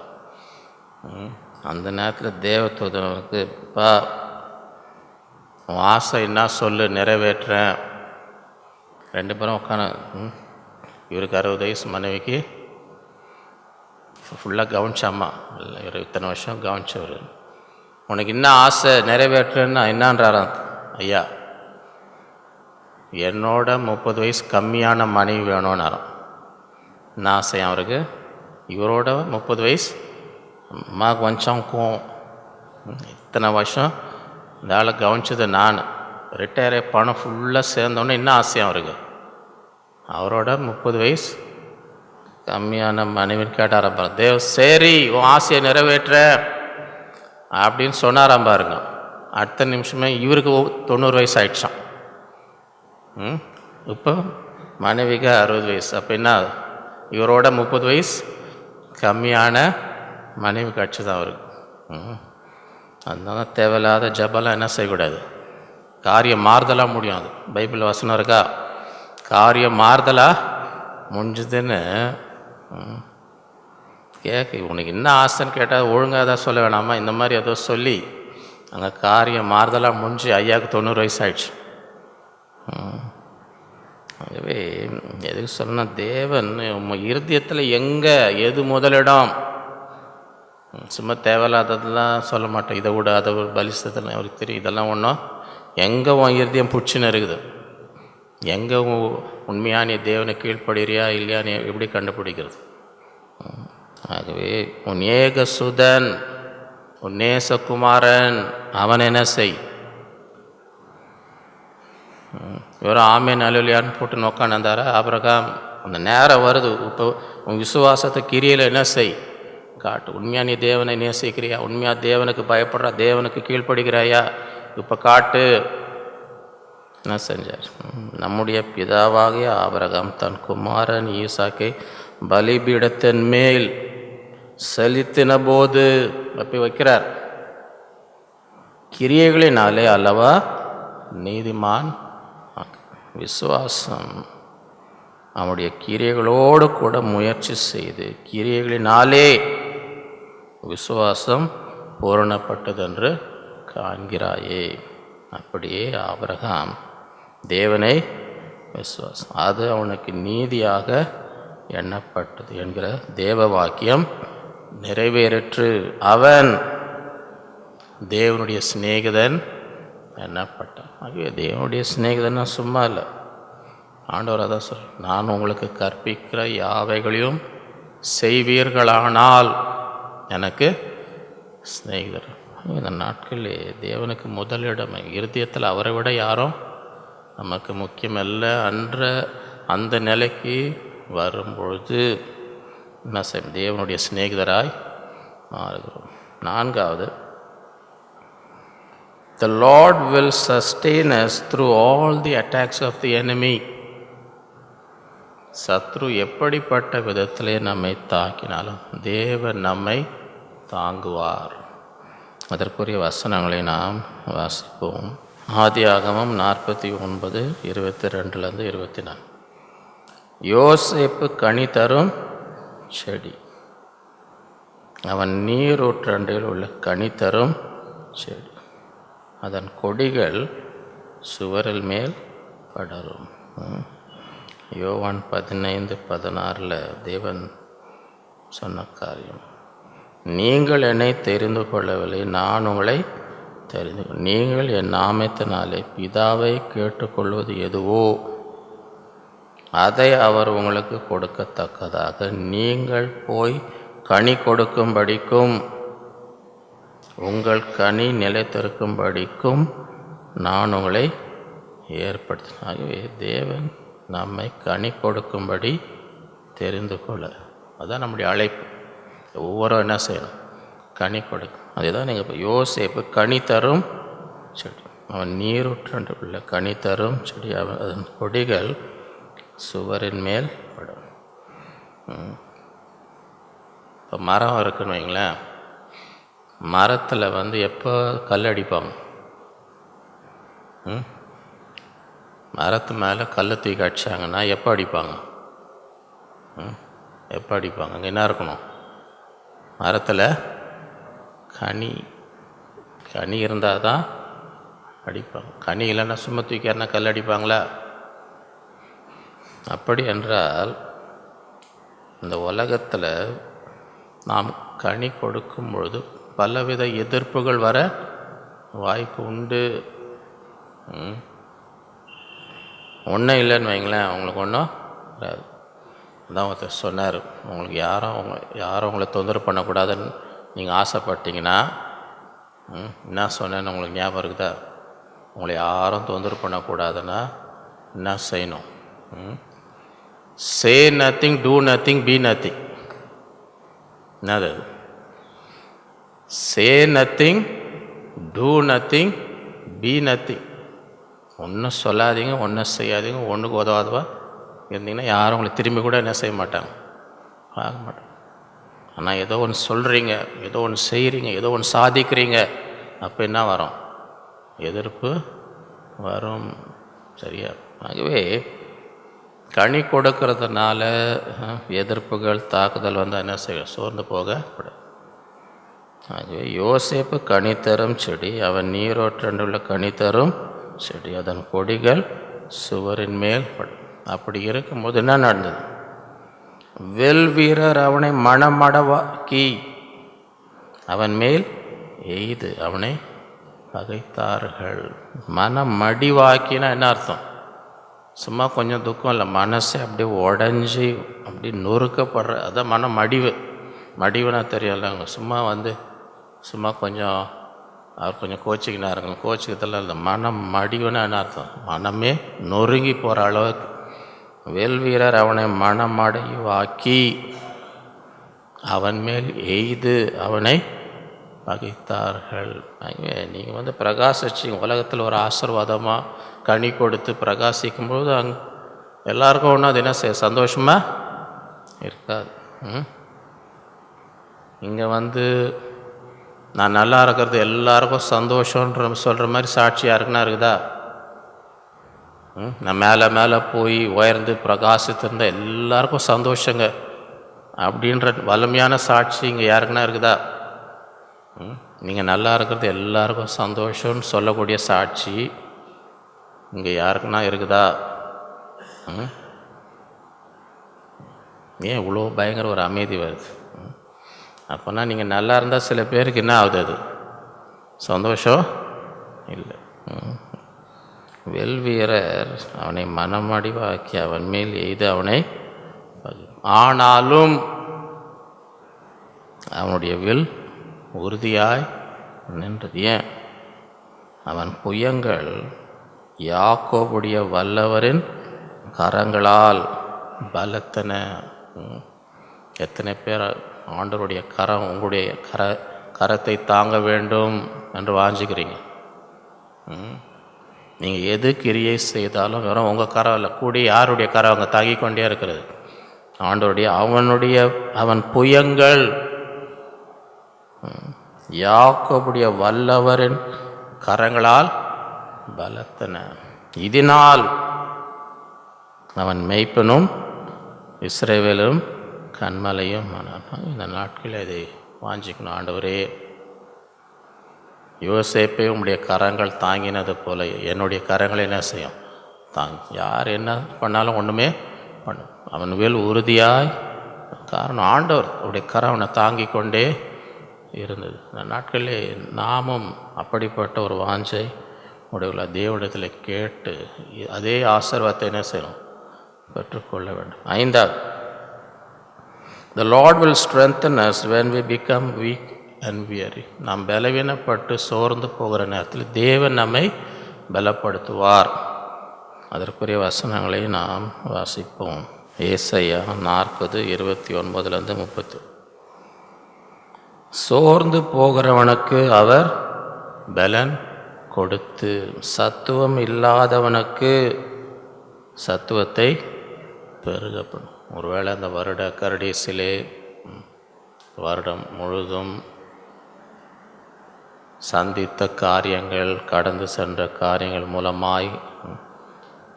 அந்த நேரத்தில் தேவதூதனுக்கு இப்போ உன் ஆசை என்ன சொல்லு நிறைவேற்றுறேன். 2 பேரும் உட்காந்து இவருக்கு 60 வயசு, மனைவிக்கு ஃபுல்லாக கவனிச்சாம்மா. இல்லை இவர் இத்தனை வருஷம் கவனிச்சவர். உனக்கு என்ன ஆசை நிறைவேற்றுன்னா என்னான்றாராம் ஐயா, என்னோட 30 வயசு கம்மியான மனைவி வேணும்னாராம். என்ன ஆசை அவருக்கு, இவரோட 30 வயசு அம்மா கொஞ்சம் இத்தனை வருஷம் இந்த ஆளை கவனிச்சது நான், ரிட்டையர் பணம் ஃபுல்லாக சேர்ந்தோன்னே என்ன ஆசையும் அவருக்கு, அவரோட 30 வயசு கம்மியான மனைவின்னு கேட்டாராம் பாருங்க. தேவ் சரி உன் ஆசையை நிறைவேற்ற அப்படின்னு சொன்னாராம் பாருங்க. அடுத்த நிமிஷமே இவருக்கு 90 வயசு ஆயிடுச்சான். இப்போ மனைவிக்கு 60 வயசு. அப்போ என்ன, இவரோட 30 வயசு கம்மியான மனைவி கிடச்சி தான் அவருக்கு. அதனால தேவையில்லாத ஜபெல்லாம் என்ன செய்யக்கூடாது, காரியம் மாறுதலாக முடியும். அது பைபிள் வசனம் இருக்கா, காரியம் மாறுதலாக முடிஞ்சுதுன்னு கேட்க. உனக்கு என்ன ஆசைன்னு கேட்டால் ஒழுங்காக தான் சொல்ல வேணாமா, இந்த மாதிரி ஏதோ சொல்லி அங்கே காரியம் மாறுதலாக முடிஞ்சு ஐயாவுக்கு 90 வயசு ஆயிடுச்சு. ஆகவே எதுக்கு சொன்னால், தேவன் இருதயத்தில் எங்கே எது முதலிடம், சும்மா தேவையில்லாததெல்லாம் சொல்ல மாட்டேன். இதை விட அதை பலிஸ்தத்தில் அவருக்கு தெரியும். இதெல்லாம் ஒன்றும் எங்கே உன் இருதயம் புடிச்சுன்னு இருக்குது, எங்கே உண்மையாக நீ தேவனை கீழ்ப்படுறியா இல்லையா நீ எப்படி கண்டுபிடிக்கிறது. ஆகவே உன் ஏகசுதன் உன் நேசகுமாரன் அவன் என்ன செய். வெறும் ஆமேன் அலுவலியான்னு போட்டு நோக்கான்னு இருந்தாரா ஆபிரகாம். அந்த நேரம் வருது, இப்போ உன் விசுவாசத்தை கிரியில் என்ன செய் காட்டு. உண்மையாக நீ தேவனை நேசிக்கிறியா, உண்மையாக தேவனுக்கு பயப்படுறா, தேவனுக்கு கீழ்ப்படுகிறாயா, இப்போ காட்டு. என்ன செஞ்சார், நம்முடைய பிதாவாகிய ஆபிரகாம் தன் குமாரன் ஈசாக்கை பலிபீடத்தின் மேல் செலுத்தின போது அப்படி வைக்கிறார். கிரியைகளினாலே அல்லவா நீதிமான். விசுவாசம் அவனுடைய கிரியைகளோடு கூட முயற்சி செய்து கிரியைகளினாலே விசுவாசம் பூரணப்பட்டதென்று காண்கிறாயே. அப்படியே ஆபிரகாம் தேவனை விசுவாசம், அது அவனுக்கு நீதியாக எண்ணப்பட்டது என்கிற தேவ வாக்கியம் நிறைவேறிற்று. அவன் தேவனுடைய சிநேகிதன் எண்ணப்பட்டான். ஆகவே தேவனுடைய சிநேகிதன்னா சும்மா இல்லை. ஆண்டவர் அதான் சொல், நான் உங்களுக்கு கற்பிக்கிற யாவைகளையும் செய்வீர்களானால் எனக்கு சிநேகிதர். இந்த நாட்களில் தேவனுக்கு முதலிடம் இருதயத்தில் அவரை விட யாரும் நமக்கு முக்கியமல்ல என்ற அந்த நிலைக்கு வரும்பொழுது என்ன செய்யும், தேவனுடைய சிநேகிதராய் மாறுகிறோம். 4வது The Lord will sustain us through all the attacks of the enemy. சத்ரு எப்படிப்பட்ட விதத்திலே நம்மை தாக்கினாலும் தேவன் நம்மை தாங்குவார். அதற்குரிய வசனங்களை நாம் வாசிப்போம். ஆதியாகமம் 49:22 24. யோசேப்பு கனி தரும் செடி, அவன் நீரூற்றண்டில் உள்ள கனி தரும் செடி, அதன் கொடிகள் சுவரில் மேல் படரும். யோவான் 15:16 தேவன் சொன்ன காரியம், நீங்கள் என்னை தெரிந்து கொள்ளவில்லை, நான் உங்களை தெரிந்து நீங்கள் என் நாமத்தினாலே பிதாவை கேட்டுக்கொள்வது எதுவோ அதை அவர் உங்களுக்கு கொடுக்கத்தக்கதாக நீங்கள் போய் கனி கொடுக்கும்படிக்கும் உங்கள் கனி நிலைத்திருக்கும்படிக்கும் நான் உங்களை ஏற்படுத்தினேன். ஆகவே தேவன் நம்மை கனி கொடுக்கும்படி தெரிந்து கொள்ள, அதுதான் நம்முடைய அழைப்பு. ஒவ்வொரு என்ன செய்யணும்? கனி கொடுக்கும். அதுதான் நீங்கள் இப்போ யோசேப்பு கனி தரும் செடி, அவன் நீரூற்றண்டு உள்ள கனி தரும் செடி, அவன் அதன் கொடிகள் சுவரின் மேல் படும். இப்போ மரம் இருக்குன்னு வைங்களேன், மரத்தில் எப்போ கல் அடிப்பாங்க? மரத்து மேலே கல் தூக்கி அடித்தாங்கன்னா எப்போ அடிப்பாங்க? எப்போ அடிப்பாங்க? அங்கே என்ன இருக்கணும்? மரத்தில் கனி இருந்தால் தான் அடிப்பாங்க. கனி இல்லைன்னா சும்மா தூக்கியாருன்னா கல் அடிப்பாங்களா? அப்படி என்றால் இந்த உலகத்தில் நாம் கனி கொடுக்கும் பொழுது பலவித எதிர்ப்புகள் வர வாய்ப்பு உண்டு. ஒன்றும் இல்லைன்னு வைங்களேன், அவங்களுக்கு ஒன்றும் வராது. அதான் ஒருத்தர் சொன்னார், உங்களுக்கு யாரும் உங்களை தொந்தரவு பண்ணக்கூடாதுன்னு நீங்கள் ஆசைப்பட்டீங்கன்னா, என்ன சொன்னேன்னு உங்களுக்கு ஞாபகம் இருக்குதா? உங்களை யாரும் தொந்தரவு பண்ணக்கூடாதுன்னா என்ன செய்யணும்? Say nothing, do nothing, be nothing. என்னது? Say nothing, do nothing, be nothing. ஒன்றும் சொல்லாதீங்க, ஒன்றும் செய்யாதீங்க, ஒன்றுக்கு உதவாதவா இருந்தீங்கன்னா யாரும் உங்களை திரும்பி கூட என்ன செய்ய மாட்டாங்க, பார்க்க மாட்டாங்க. ஆனால் ஏதோ ஒன்று சொல்கிறீங்க, ஏதோ ஒன்று செய்கிறீங்க, ஏதோ ஒன்று சாதிக்கிறீங்க, அப்போ என்ன வரும்? எதிர்ப்பு வரும். சரியா? ஆகவே கனி கொடுக்கறதுனால எதிர்ப்புகள், தாக்குதல் வந்தால் என்ன செய்யும்? சோர்ந்து போகக்கூடாது. ஆகவே யோசேப்பு கனி தரும் செடி, அவன் நீரோற்றண்டுள்ள கனி தரும் செடி, அதன் கொடிகள் சுவரின் மேல் படும். அப்படி இருக்கும்போது என்ன நடந்தது? வில் வீரர் அவனை மனமடவாக்கி அவன் மேல் எய்து அவனை பகைத்தார்கள். மனமடிவாக்கினா என்ன அர்த்தம்? சும்மா கொஞ்சம் துக்கம் இல்லை, மனசை அப்படியே உடஞ்சி அப்படி நொறுக்கப்படுற, அதான் மனமடிவு. மடிவுனா தெரியலங்க, சும்மா கொஞ்சம் அவர் கொஞ்சம் கோச்சிக்கினாருங்க, கோச்சிக்கிறதுலாம் இல்லை. மனம் மடிவுனா என்ன அர்த்தம்? மனமே நொறுங்கி போகிற அளவுக்கு. வேல் வீரர் அவனை மனமடைவாக்கி அவன் மேல் எய்து அவனை பகைத்தார்கள். நீங்கள் பிரகாசிச்சிங்க, உலகத்தில் ஒரு ஆசீர்வாதமாக கனி கொடுத்து பிரகாசிக்கும்போது எல்லாருக்கும் ஒன்றும் அது என்ன செய்ய சந்தோஷமாக இருக்காது. இங்கே நான் நல்லா இருக்கிறது எல்லாருக்கும் சந்தோஷன்ற சொல்கிற மாதிரி சாட்சி யாருக்குன்னா இருக்குதா? நான் மேலே போய் உயர்ந்து பிரகாசித்திருந்தால் எல்லாருக்கும் சந்தோஷங்க அப்படின்ற வலிமையான சாட்சி இங்கே யாருக்குன்னா இருக்குதா? நீங்கள் நல்லா இருக்கிறது எல்லாருக்கும் சந்தோஷம்னு சொல்லக்கூடிய சாட்சி இங்கே யாருக்குன்னா இருக்குதா? ஏன் இவ்வளோ பயங்கர ஒரு அமைதி வருது? அப்போனா நீங்கள் நல்லா இருந்தால் சில பேருக்கு என்ன ஆகுது? அது சந்தோஷம் இல்லை. வெல்வீரர் அவனை மனமடிவாக்கி அவன் மேல் எய்து அவனை, ஆனாலும் அவனுடைய வில் உறுதியாய் நின்றது. ஏன்? அவன் புயங்கள் யாக்கோபுடைய வல்லவரின் கரங்களால் பலத்தன. எத்தனை பேர் ஆண்டவருடைய கரம், உங்களுடைய கரத்தை தாங்க வேண்டும் என்று வாஞ்சிக்கிறீங்க? நீங்கள் எது கிரியை செய்தாலும் வெறும் உங்கள் கரம் இல்லை, கூடி யாருடைய கரம் அவங்க தாங்கி கொண்டே இருக்கிறது. அவன் புயங்கள் யாக்கோபுடைய வல்லவரின் கரங்களால் பலத்தன. இதனால் அவன் மெய்ப்பனும் இஸ்ரவேலும் கண்மலையும் ஆனான். இந்த நாட்களில் இதை வாஞ்சிக்கணும். ஆண்டவரே, யோசேப்பை உம்முடைய கரங்கள் தாங்கினது போல என்னுடைய கரங்களை என்ன செய்யும் யார் என்ன பண்ணாலும் ஒன்றுமே பண்ணும். அவன் வேல் உறுதியாய், காரணம் ஆண்டவர் அவருடைய கரம் அவனை தாங்கி கொண்டே இருந்தது. இந்த நாட்களிலே நாமும் அப்படிப்பட்ட ஒரு வாஞ்சை உடைய தேவனிடத்தில் கேட்டு அதே ஆசீர்வாதத்தை என்ன செய்யணும், பெற்றுக்கொள்ள வேண்டும். 5வது, the Lord will strengthen us when we become weak and weary. நாம் பலவீனப்பட்டு சோர்ந்து போகிற நேரத்தில் தேவன் நம்மை பலப்படுத்துவார். அதற்குரிய வசனங்களை நாம் வாசிப்போம். ஏசாயா 40:29-30. சோர்ந்து போகிறவனுக்கு அவர் பலன் கொடுத்து, சத்துவம் இல்லாதவனுக்கு சத்துவத்தை பெருகப்படும். ஒருவேளை அந்த வருட கடைசியிலே வருடம் முழுதும் சந்தித்த காரியங்கள், கடந்து சென்ற காரியங்கள் மூலமாய்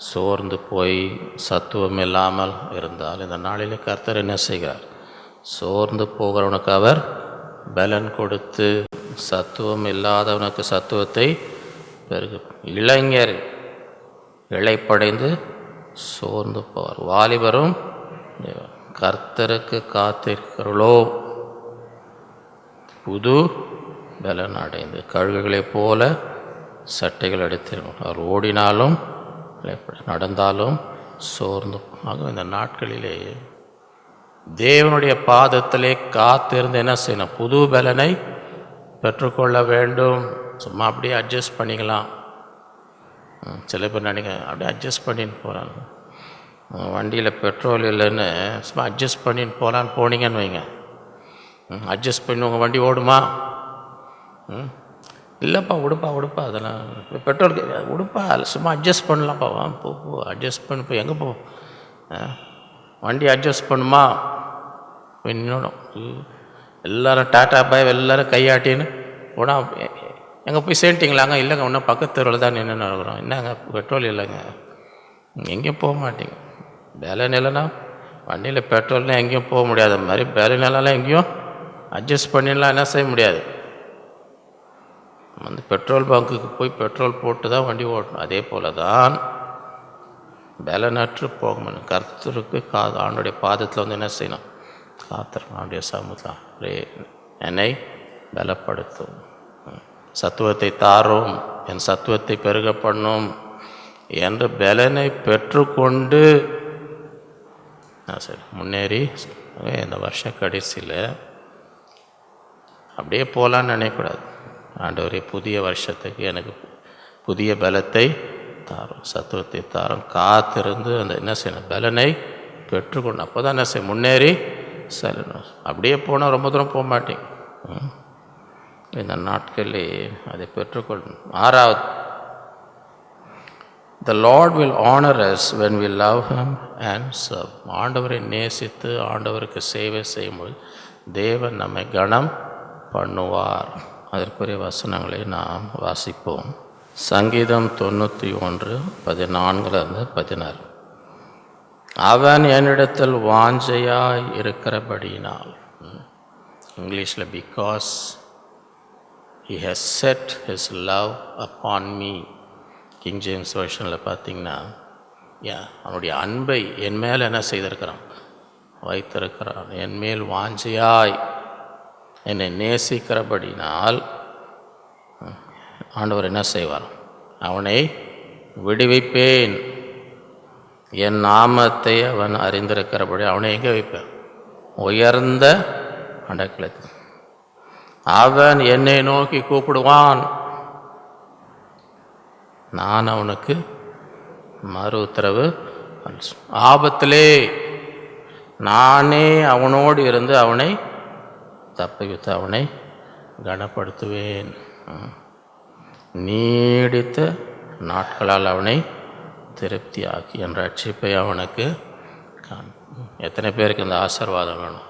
சோர்ந்து போய் சத்துவம் இல்லாமல் இருந்தால், இந்த நாளிலே கர்த்தர் என்ன செய்கிறார்? சோர்ந்து போகிறவனுக்கு அவர் பலன் கொடுத்து, சத்துவம் இல்லாதவனுக்கு சத்துவத்தை பெருகு. இளைஞர் இளைப்படைந்து சோர்ந்து போவார். வாலிபரும் கர்த்தருக்கு காத்திருக்கிறோ புது பலன் அடைந்து கழுகுகளைப் போல சட்டைகள் அடித்திருக்கும். அவர் ஓடினாலும் நடந்தாலும் சோர்ந்து. ஆக இந்த நாட்களிலே தேவனுடைய பாதத்திலே காத்திருந்து என்ன செய்யணும்? புது பலனை பெற்றுக்கொள்ள வேண்டும். சும்மா அப்படியே அட்ஜஸ்ட் பண்ணிக்கலாம். சில பேர் நினைக்க அப்படியே அட்ஜஸ்ட் பண்ணின்னு போகிறாங்க. வண்டியில் பெட்ரோல் இல்லைன்னு சும்மா அட்ஜஸ்ட் பண்ணின்னு போகலான்னு போனீங்கன்னு வைங்க. அட்ஜஸ்ட் பண்ணி உங்கள் வண்டி ஓடுமா? இல்லைப்பா உடுப்பா அதெல்லாம் பெட்ரோல் உடுப்பா சும்மா அட்ஜஸ்ட் பண்ணலாம்ப்பா. போ அட்ஜஸ்ட் பண்ணி போய் எங்கே போ, வண்டி அட்ஜஸ்ட் பண்ணுமா? இன்னொன்று எல்லோரும் டாட்டா பாய் எல்லோரும் கையாட்டின்னு போனால் எங்கே போய் சேர்ந்துட்டிங்களாங்க? இல்லைங்க இன்னும் பக்கத்து தெருவில் தான் நின்று நடக்கிறோம். என்னங்க பெட்ரோல் இல்லைங்க, எங்கேயும் போக மாட்டீங்க. பேலன் இல்லைன்னா வண்டியில் பெட்ரோல்னால் எங்கேயும் போக முடியாத மாதிரி பேலன் இல்லைலாம் எங்கேயும் அட்ஜஸ்ட் பண்ணிடலாம் என்ன செய்ய முடியாது. வந்து பெட்ரோல் பங்குக்கு போய் பெட்ரோல் போட்டு தான் வண்டி ஓட்டணும். அதே போல தான் பலனற்று போக முடியும். கர்த்தருக்கு ஆண்டுடைய பாதத்தில் வந்து என்ன செய்யணும்? காத்திருக்கணும். ஆண்டுடைய சமூகத்தில் என்னை பலப்படுத்தும், சத்துவத்தை தாரும், என் சத்துவத்தை பெருக பண்ணும் என்று பலனை பெற்றுக்கொண்டு சரி முன்னேறி இந்த வருஷ கடைசியில் அப்படியே போகலான்னு நினைக்கக்கூடாது. ஆண்டவரே, புதிய வருஷத்துக்கு எனக்கு புதிய பலத்தை தாரும், சத்துவத்தை தாரும், காத்திருந்து அந்த என்ன செய்யணும்? பலனை பெற்றுக்கொண்டு அப்போ தான் என்ன செய்ய முன்னேறி செல்லணும். அப்படியே போனால் ரொம்ப தூரம் போக மாட்டேங்க. இந்த நாட்களிலே அதை பெற்றுக்கொள்ளணும். 6வது, the Lord will honor us when we love him and serve. ஆண்டவரை நேசித்து ஆண்டவருக்கு சேவை செய்யும்போது தேவன் நம்மை கனம் பண்ணுவார். அதற்குரிய வசனங்களை நாம் வாசிப்போம். சங்கீதம் 91:14-16. அவன் என்னிடத்தில் வாஞ்சையாய் இருக்கிறபடியினால், இங்கிலீஷில் because he has set his love upon me. King James வெர்ஷனில் பார்த்தீங்கன்னா அவனுடைய அன்பை என் மேல் என்ன செய்திருக்கிறான்? வைத்திருக்கிறான். என் மேல் வாஞ்சையாய் என்னை நேசிக்கிறபடினால் ஆண்டவர் என்ன செய்வார்? அவனை விடுவிப்பேன். என் நாமத்தை அவன் அறிந்திருக்கிறபடி அவனை எங்கே வைப்பேன்? உயர்ந்த அடைக்கலத்தில். அவன் என்னை நோக்கி கூப்பிடுவான், நான் அவனுக்கு மறு உத்தரவு. ஆபத்திலே நானே அவனோடு இருந்து அவனை தப்பிவித்து அவனை கனப்படுத்துவேன். நீடித்த நாட்களால் அவனை திருப்தியாக்கி என் ரட்சிப்பை அவனுக்கு எத்தனை பேருக்கு இந்த ஆசீர்வாதம் வேணும்?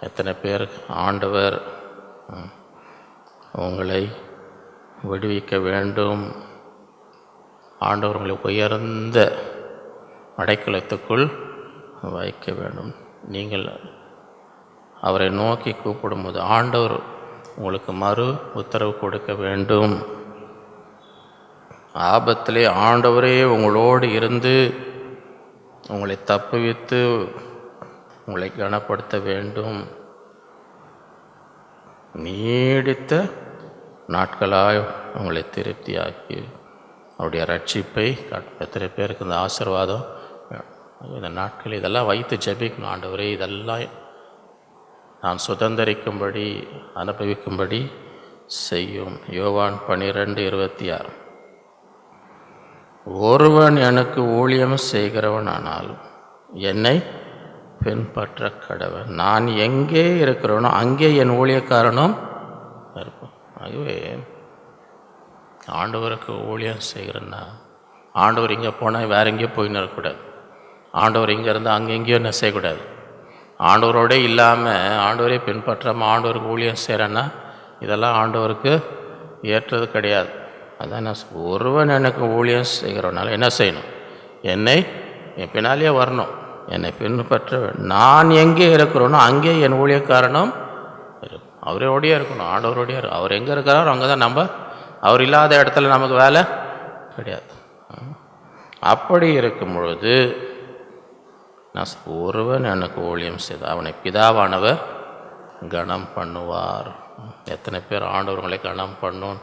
எத்தனை பேருக்கு ஆண்டவர் உங்களை விடுவிக்க வேண்டும், ஆண்டவர் உங்களை உயர்ந்த அடைக்கலத்துக்குள் வைக்க வேண்டும். நீங்கள் அவரை நோக்கி கூப்பிடும்போது ஆண்டவர் உங்களுக்கு மறு உத்தரவு கொடுக்க வேண்டும். ஆபத்திலே ஆண்டவரே உங்களோடு இருந்து உங்களை தப்புவித்து உங்களை கனப்படுத்த வேண்டும். நீடித்த நாட்களாய் உங்களை திருப்தியாக்கி அவருடைய ரட்சிப்பை எத்தனை பேருக்கு இந்த ஆசீர்வாதம் இந்த நாட்கள் இதெல்லாம் வைத்து ஜெபிக்கணும். ஆண்டவரே இதெல்லாம் நான் சுதந்திரிக்கும்படி அனுபவிக்கும்படி செய்யும். யோவான் 12:26. ஒருவன் எனக்கு ஊழியம் செய்கிறவனானால் என்னை பின்பற்ற கடவன். நான் எங்கே இருக்கிறவனோ அங்கே என் ஊழியக்காரனும் இருப்பான். ஆகவே ஆண்டவருக்கு ஊழியம் செய்கிறேன்னா ஆண்டவர் இங்கே போனால் வேற எங்கேயோ போயின்னு இருக்கக்கூடாது. ஆண்டவர் இங்கே இருந்தால் அங்கே எங்கேயோ என்ன செய்யக்கூடாது. ஆண்டவரோடே இல்லாமல் ஆண்டவரே பின்பற்றாமல் ஆண்டவருக்கு ஊழியம் செய்கிறேன்னா இதெல்லாம் ஆண்டவருக்கு ஏற்றது கிடையாது. அதான் நான் ஒருவன் எனக்கு ஊழியம் செய்கிறவனால என்ன செய்யணும்? என்னை என் பின்னாலேயே வரணும், என்னை பின்பற்ற. நான் எங்கே இருக்கிறோனோ அங்கே என் ஊழியக்காரனும் அவரோடையே இருக்கணும், ஆண்டவரோடையே இருக்கும். அவர் எங்கே இருக்கிறாரோ அங்கே தான் நம்ம. அவர் இல்லாத இடத்துல நமக்கு வேலை கிடையாது. அப்படி இருக்கும் பொழுது நான் ஒருவன் எனக்கு ஊழியம் செய்த அவனை பிதாவானவர் கனம் பண்ணுவார். எத்தனை பேர் ஆண்டவர்களை கனம் பண்ணும்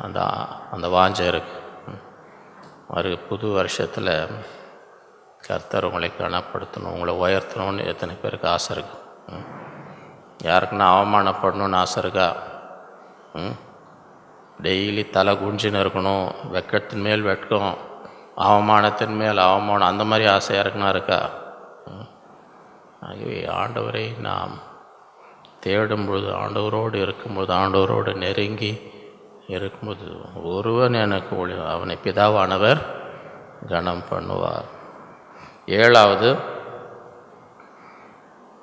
அந்த அந்த வாஞ்சை இருக்கு. ஒரு புது வருஷத்தில் கர்த்தர் உங்களை கனப்படுத்தணும், உங்களை உயர்த்தணும்னு எத்தனை பேருக்கு ஆசை இருக்கு? யாருக்குன்னா அவமானப்படணும்னு ஆசை இருக்கா? டெய்லி தலை குஞ்சின்னு இருக்கணும், வெக்கத்தின் மேல் வெட்கம், அவமானத்தின் மேல் அவமானம், அந்த மாதிரி ஆசை யாருக்குன்னா இருக்கா? ஆகவே ஆண்டவரை நாம் தேடும்பொழுது, ஆண்டவரோடு இருக்கும்பொழுது, ஆண்டவரோடு நெருங்கி இருக்கும்போது ஒருவன் எனக்கு அவனை பிதாவானவர் கனம் பண்ணுவார். 7வது,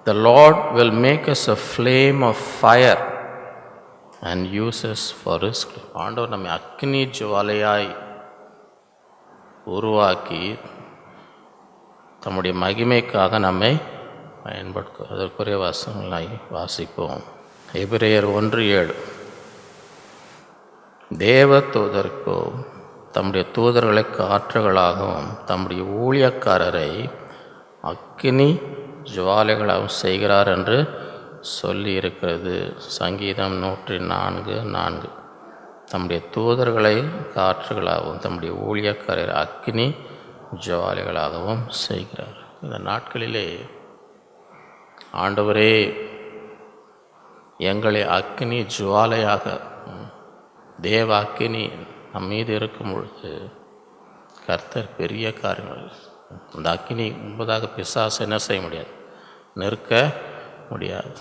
the Lord will make us a flame of fire and use us for his glory. ஆண்டவர் நம்மை அக்னி ஜுவாலையாய் உருவாக்கி தம்முடைய மகிமைக்காக நம்மை பயன்படுத்தும். அதற்குரிய வசனங்களை வாசிப்போம். எபிரேயர் 1:7. தேவ தூதருக்கோ தம்முடைய தூதர்களை காற்றுகளாகவும் தம்முடைய ஊழியக்காரரை அக்கினி ஜுவாலைகளாகவும் செய்கிறார் என்று சொல்லி இருக்கிறது. சங்கீதம் 104:4. தம்முடைய தூதர்களை காற்றுகளாகவும் தம்முடைய ஊழியக்காரரை அக்கினி ஜுவாலைகளாகவும் செய்கிறார். இந்த நாட்களிலே ஆண்டவரே எங்களை அக்கினி ஜுவாலையாக, தேவ அக்கினி நம் மீது இருக்கும் பொழுது கர்த்தர் பெரிய காரியங்கள், அந்த அக்கினி முன்பதாக பிசாசு என்ன செய்ய முடியாது, நிற்க முடியாது.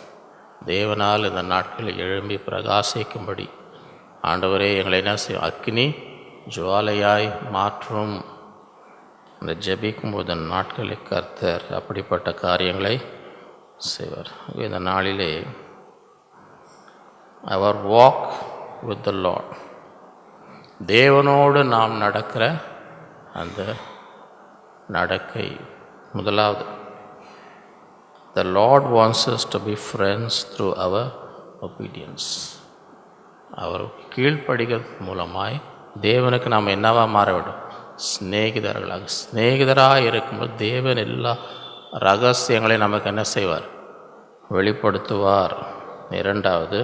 தேவனால் இந்த நாட்களில் எழும்பி பிரகாசிக்கும்படி ஆண்டவரே எங்களை என்ன செய்யும், அக்கினி ஜுவாலையாய் மாற்றும். இந்த ஜெபிக்கும்போது நாட்களில் கர்த்தர் அப்படிப்பட்ட காரியங்களை செய்வார். இந்த நாளிலே அவர் வாக் வித் த லார்ட், தேவனோடு நாம் நடக்கிற அந்த நடக்கை. முதலாவது, the Lord wants us to be friends through our obedience. அவர் கீழ்ப்படிகள் மூலமாய் தேவனுக்கு நாம் என்னவா மாற வேண்டும், சிநேகிதர்களாக. சிநேகிதராக இருக்கும்போது தேவன் எல்லா ரகசியங்களையும் நமக்கு என்ன செய்வார், வெளிப்படுத்துவார். 2வது,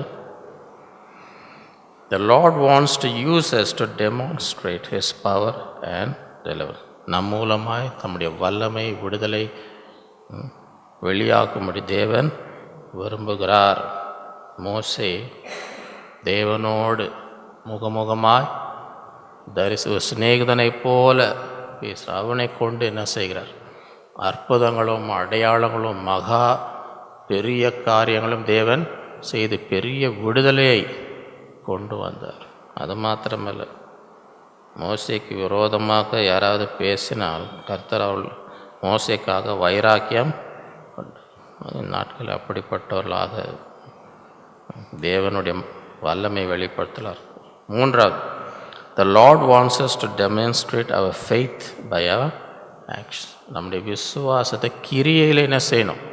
the Lord wants to use us to demonstrate his power and deliverance. நம் மூலமாய் தம்முடைய வல்லமை, விடுதலை வெளியாக்கும்படி தேவன் விரும்புகிறார். மோசே தேவனோடு முகமுகமாய் சிநேகிதனை போல பேசுகிறார். அவனை கொண்டு என்ன செய்கிறார், அற்புதங்களும் அடையாளங்களும் மகா பெரிய காரியங்களும் தேவன் செய்து பெரிய விடுதலையை கொண்டு வந்தார். அது மாத்திரமல்ல, மோசேக்கு விரோதமாக யாராவது பேசினால் கர்த்தர் மோசேக்காக வைராக்கியம் கொண்டார். நாட்கள் அப்படிப்பட்டவர்களாக தேவனுடைய வல்லமை வெளிப்படுத்தலார். மூன்றாவது, the Lord wants us to demonstrate our faith by our actions. நம்முடைய விசுவாசத்தை கிரியையில் என்ன செய்யணும்?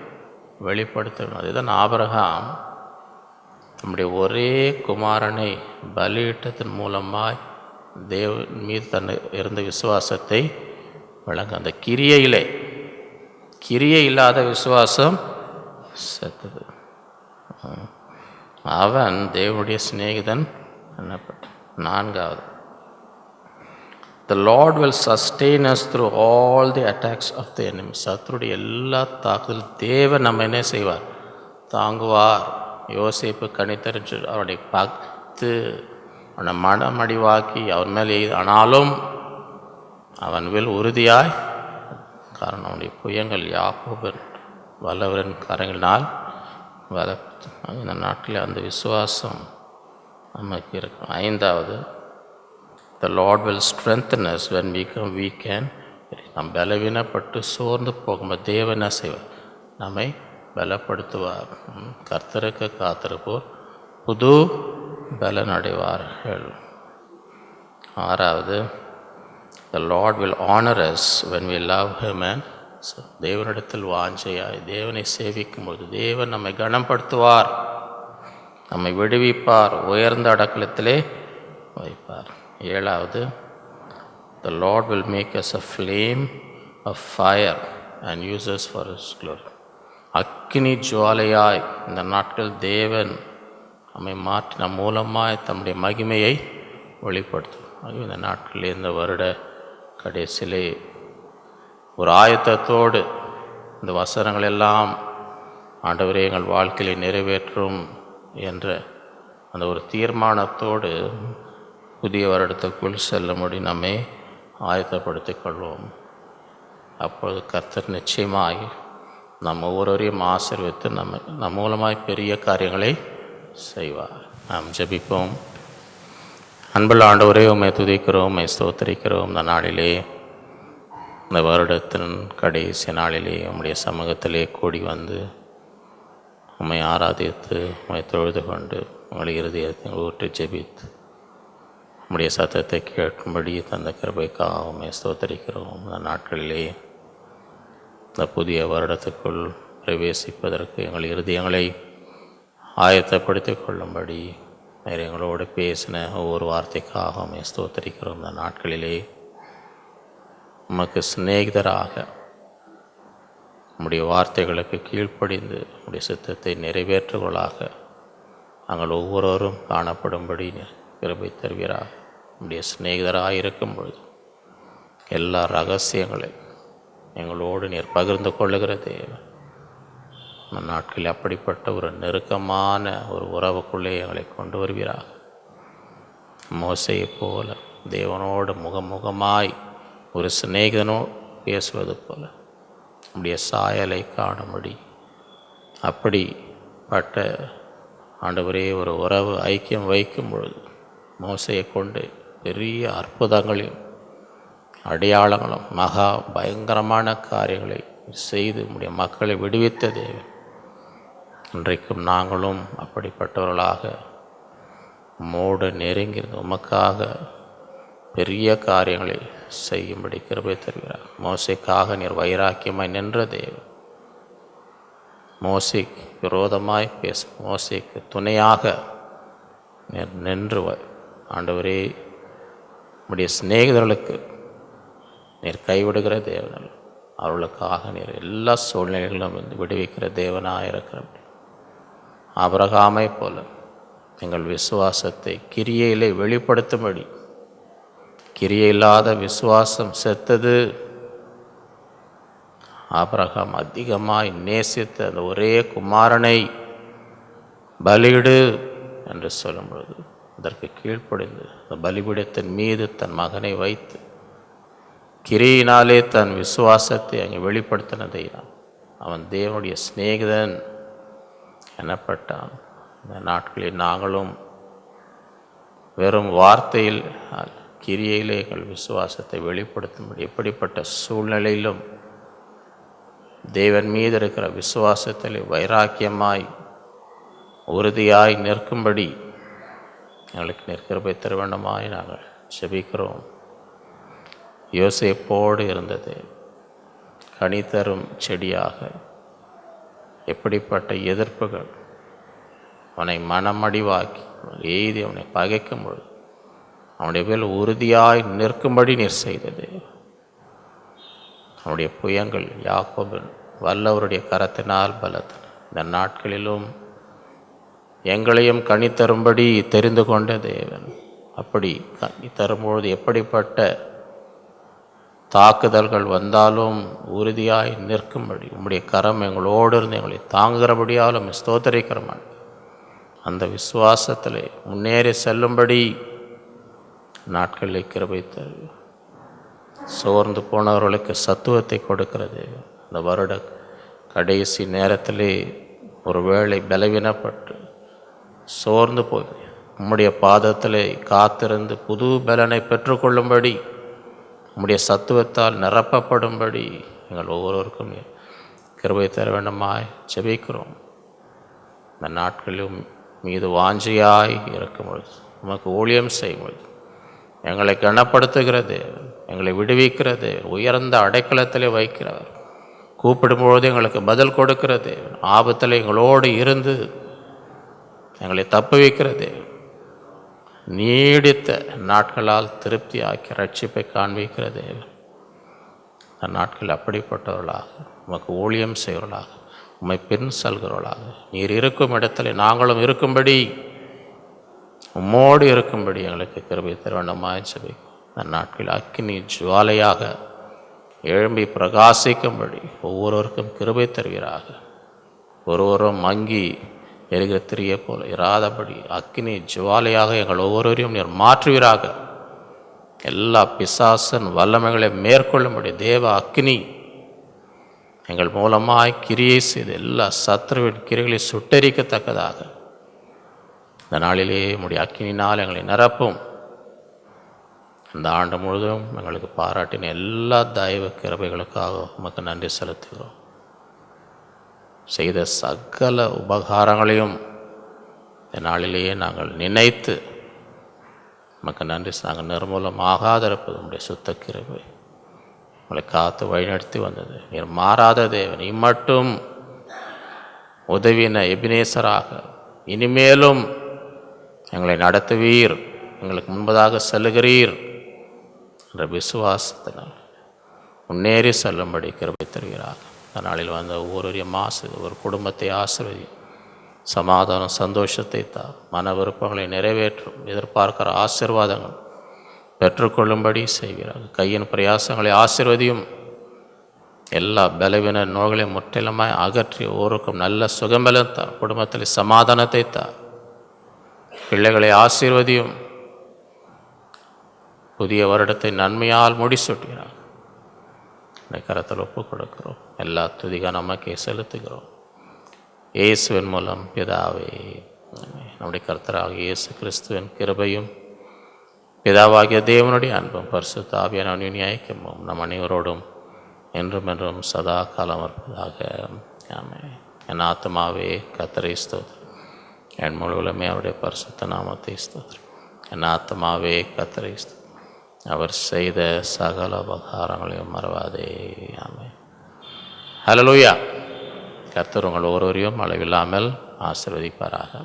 வெளிப்படுத்தணும். அதுதான் ஆபிரகாம் நம்முடைய ஒரே குமாரனை பலியிட்டதன் மூலமாய் தேவன் மீது தன்னை இருந்த விசுவாசத்தை வழங்க. அந்த கிரியை இல்லாத விசுவாசம் செத்தது. அவன் தேவனுடைய சிநேகிதன் என்னப்பட்ட. நான்காவது, the Lord will sustain us through all the attacks of the enemy. சத்துருடைய எல்லா தாக்குதல் தேவன் நம்ம என்ன செய்வார்? தாங்குவார். யோசேப்பு கணித்தறிஞ்சு அவருடைய பக்து அவனை மனமடிவாக்கி அவன் மேலே ஆனாலும் அவன் வில் உறுதியாய், காரணம் அவனுடைய புயங்கள் யாக்கோபின் வல்லவரின் கரங்களினால் இந்த நாட்டில் அந்த விசுவாசம் நமக்கு இருக்கும். ஐந்தாவது, the Lord will strengthen us when we become weak and நாம் பலவீனப்பட்டு சோர்ந்து போகும்போது தேவன் என்ன செய்வார்? நம்மை பலப்படுத்துவார். கர்த்தருக்கு காத்திருப்போர் புது பலன் அடைவார்கள். ஆறாவது, the Lord will honor us when we love him and தேவனிடத்தில் வாஞ்சையாய் தேவனை சேவிக்கும்போது தேவன் நம்மை கனப்படுத்துவார், நம்மை விடுவிப்பார், உயர்ந்த அடக்கலத்திலே வைப்பார். ஏழாவது, the Lord will make us a flame of fire and use us for his glory. அக்கினி ஜுவாலையாய் இந்த நாட்கள் தேவன் நம்மை மாற்றின மூலமாய் தம்முடைய மகிமையை வெளிப்படுத்தும். இந்த நாட்களில் இந்த வருட கடைசியிலே ஒரு ஆயத்தத்தோடு இந்த வசனங்கள் எல்லாம் ஆண்டவரே எங்கள் வாழ்க்கையை நிறைவேற்றும் என்ற அந்த ஒரு தீர்மானத்தோடு புதிய வருடத்துக்குள் செல்லும்படி நம்மை ஆயத்தப்படுத்திக் கொள்வோம். அப்பொழுது கர்த்தர் நிச்சயமாய் நம் ஒவ்வொருவரையும் ஆசீர்வதித்து நம் மூலமாய் பெரிய காரியங்களை செய்வார். நாம் ஜெபிப்போம். அன்புள்ள ஆண்டவரே, உம்மை துதிக்கிறோம், உம்மை ஸ்தோத்திரிக்கிறோம். இந்த நாளிலே, இந்த வருடத்தின் கடைசி நாளிலே உம்முடைய சமூகத்திலே கூடி வந்து உம்மை ஆராதித்து உம்மை தொழுது கொண்டு உங்களை இருதயத்தை ஊற்றி ஜெபித்து உம்முடைய சத்தத்தை கேட்கும்படி தந்த கிருபைக்காக உம்மை ஸ்தோத்திரிக்கிறோம். இந்த நாட்களிலே இந்த புதிய வருடத்துக்குள் பிரவேசிப்பதற்கு எங்கள் இருதயங்களை ஆயத்தப்படுத்திக் கொள்ளும்படி எங்களோடு பேசின ஒவ்வொரு வார்த்தைக்காக உம்மை ஸ்தோத்திரிக்கிறோம். இந்த நாட்களிலே உமக்கு சிநேகிதராக உம்முடைய வார்த்தைகளுக்கு கீழ்ப்படிந்து உம்முடைய சித்தத்தை நிறைவேற்றுவதாக நாங்கள் ஒவ்வொருவரும் காணப்படும்படி கிருபை தருவீராக. உம்முடைய சிநேகிதராக இருக்கும் பொழுது எல்லா ரகசியங்களையும் எங்களோடு நீர் பகிர்ந்து கொள்ளுகிற தேவன். இந்த நாட்களில் அப்படிப்பட்ட ஒரு நெருக்கமான ஒரு உறவுக்குள்ளே எங்களை கொண்டு வருவீராக. மோசையை போல தேவனோடு முகமுகமாய் ஒரு சிநேகிதனோ பேசுவது போல நம்முடைய சாயலை காணும்படி அப்படிப்பட்ட ஆண்டவரே ஒரு உறவு ஐக்கியம் வைக்கும் பொழுது மோசையை கொண்டு பெரிய அற்புதங்களையும் அடையாளங்களும் மகா பயங்கரமான காரியங்களை செய்து நம்முடைய மக்களை விடுவித்த தேவன். இன்றைக்கும் நாங்களும் அப்படிப்பட்டவர்களாக உம்மோடு நெருங்கியிருந்த உமக்காக பெரிய காரியங்களை செய்யும்படி கிருபை தருகிறார். மோசைக்காக நீர் வைராக்கியமாய் நின்ற தேவன். மோசைக்கு விரோதமாய் பேசும் மோசைக்கு துணையாக நீர் நின்று ஆண்டவரே உம்முடைய சிநேகிதர்களுக்கு நீர் கைவிடுகிற தேவன். அவர்களுக்காக நீர் எல்லா சூழ்நிலைகளும் விடுவிக்கிற தேவனாக இருக்கிற ஆபிரகாமை போல எங்கள் விசுவாசத்தை கிரியையிலே வெளிப்படுத்தும்படி, கிரியை இல்லாத விசுவாசம் செத்தது. ஆபிரகாம் அதிகமாய் நேசித்த அந்த ஒரே குமாரனை பலியிடு என்று சொல்லும் பொழுது அதற்கு கீழ்ப்படிந்து அந்த பலிபீடத்தின் மீது தன் மகனை வைத்து கிரியினாலே தன் விசுவாசத்தை அங்கே வெளிப்படுத்தினதை அவன் தேவனுடைய சிநேகிதன் எனப்பட்டான். இந்த நாட்களில் நாங்களும் வெறும் வார்த்தையில் கிரியையிலே எங்கள் விசுவாசத்தை வெளிப்படுத்தும்படி எப்படிப்பட்ட சூழ்நிலையிலும் தேவன் மீது இருக்கிற விசுவாசத்தில் வைராக்கியமாய் உறுதியாய் நிற்கும்படி எங்களுக்கு நிற்கிறபை தர வேண்டுமாய் நாங்கள் செபிக்கிறோம். யோசேப்போடு இருந்தது கனி தரும் செடியாக எப்படிப்பட்ட எதிர்ப்புகள் அவனை மனமடிவாக்கி எய்தி அவனை பகைக்கும் பொழுது அவனுடைய மேல் உறுதியாய் நிற்கும்படி நீர் செய்தது. அவனுடைய புயங்கள் யாக்கோபின் வல்லவருடைய கரத்தினால் பலத்தன. இந்த நாட்களிலும் எங்களையும் கனி தரும்படி தெரிந்து கொண்ட தேவன் அப்படி கனி தரும்பொழுது எப்படிப்பட்ட தாக்குதல்கள் வந்தாலும் உறுதியாய் நிற்கும்படி உம்முடைய கரம் எங்களோடு இருந்து எங்களை தாங்குகிறபடியாலும் ஸ்தோத்தரிக்கிறோம். அந்த விசுவாசத்தில் முன்னேறி செல்லும்படி நாட்களில் கிருபை தரு. சோர்ந்து போனவர்களுக்கு சத்துவத்தை கொடுக்கிறது. இந்த வருட கடைசி நேரத்திலே ஒருவேளை பலவீனப்பட்டு சோர்ந்து போய் உம்முடைய பாதத்தில் காத்திருந்து புது பலனை பெற்றுக்கொள்ளும்படி உம்முடைய சத்துவத்தால் நிரப்பப்படும்படி எங்கள் ஒவ்வொருவருக்கும் கிருபை தர வேண்டுமாய் ஜெபிக்கிறோம். இந்த நாட்களிலும் மீது வாஞ்சியாய் இருக்கும் பொழுது உமக்கு ஊழியம் செய்யும் பொழுது எங்களை கனப்படுத்துகிறது, எங்களை விடுவிக்கிறது, உயர்ந்த அடைக்கலத்திலே வைக்கிறவர், கூப்பிடும்பொழுது எங்களுக்கு பதில் கொடுக்கிறது, ஆபத்தில் எங்களோடு இருந்து எங்களை தப்புவிக்கிறது, நீடித்த நாட்களால் திருப்தி ஆக்கி ரட்சிப்பை காண்பிக்கிறது. அந்த நாட்கள் அப்படிப்பட்டவர்களாக உமக்கு ஊழியம் செய்வர்களாக உம்மை பின் செல்கிறவர்களாக நீர் இருக்கும் இடத்துல நாங்களும் இருக்கும்படி உம்மோடு இருக்கும்படி எங்களுக்கு கிருபை தர வேண்டுமாய் ஜெபிக்கிறோம். அந்த நாட்களில் அக்கினி ஜுவாலையாக எழும்பி பிரகாசிக்கும்படி ஒவ்வொருவருக்கும் கிருபை தருவீராக. ஒருவரும் மங்கி எரிகிற திரியை போல இராதபடி அக்கினி ஜுவாலையாக எங்கள் ஒவ்வொருவரையும் நீர் மாற்றுவீராக. எல்லா பிசாசன் வல்லமைகளை மேற்கொள்ளும்படி தேவ அக்கினி எங்கள் மூலமாய் கிரியை செய்து எல்லா சத்துருவின் கிரிகளை சுட்டரிக்கத்தக்கதாக இந்த நாளிலே உம்முடைய அக்கினினால் எங்களை நிரப்பும். இந்த ஆண்டு முழுவதும் எங்களுக்கு பாராட்டின எல்லா தயவு கிருபைகளுக்காக உமக்கு நன்றி செலுத்துகிறோம். செய்த சகல உபகாரங்களையும் இந்த நாளிலேயே நாங்கள் நினைத்து உமக்கு நன்றி. நாங்கள் நிர்மூலமாகாதிருப்பது உம்முடைய சுத்த கிருபை உங்களை காத்து வழிநடத்தி வந்தது. நீர் மாறாத தேவன், இம்மட்டும் உதவின எபினேசராக இனிமேலும் எங்களை நடத்துவீர், எங்களுக்கு முன்பதாக செல்லுகிறீர் என்ற விசுவாசத்தினால் முன்னேறி செல்லும்படி கிருபை தருகிறார். இந்த நாளில் வந்த ஒவ்வொருவரையும் ஒரு குடும்பத்தை ஆசீர்வதி, சமாதானம் சந்தோஷத்தை தா, மன விருப்பங்களை நிறைவேற்றும், எதிர்பார்க்கிற ஆசீர்வாதங்கள் பெற்றுக்கொள்ளும்படி செய்கிறார்கள். கையின் பிரயாசங்களை ஆசீர்வதியும், எல்லா பலவீன நோய்களையும் முற்றிலுமாய் அகற்றி ஒவ்வொருக்கும் நல்ல சுகம்பலம் தா, குடும்பத்தில் சமாதானத்தை தா, பிள்ளைகளை ஆசீர்வதியும், புதிய வருடத்தை நன்மையால் முடிசூட்டுகிறார். இந்த கரத்தில் ஒப்புக் கொடுக்கிறோம். எல்லா துதிகா நமக்கே செலுத்துகிறோம். இயேசுவின் மூலம் பிதாவே, நம்முடைய கர்த்தராகிய இயேசு கிறிஸ்துவின் கிருபையும் பிதாவாகிய தேவனுடைய அன்பும் பரிசுத்த ஆவியான ஐக்கியமும் நம் அனைவரோடும் என்றும் என்றும் சதா காலம் இருப்பதாக. ஆமென். என் ஆத்மாவே கர்த்தரை ஸ்தோத்திரம், என் முழுவதுமே அவருடைய பரிசுத்த நாமத்தை ஸ்தோத்திரம். என் ஆத்மாவே கர்த்தரை ஸ்தோத்திரம், அவர் செய்த சகல உபகாரங்களையும் மறவாதே. ஆமென். ஹல்லேலூயா. கர்த்தர் உங்கள் ஒவ்வொருவரையும் அளவில்லாமல் ஆசீர்வதிப்பாராக.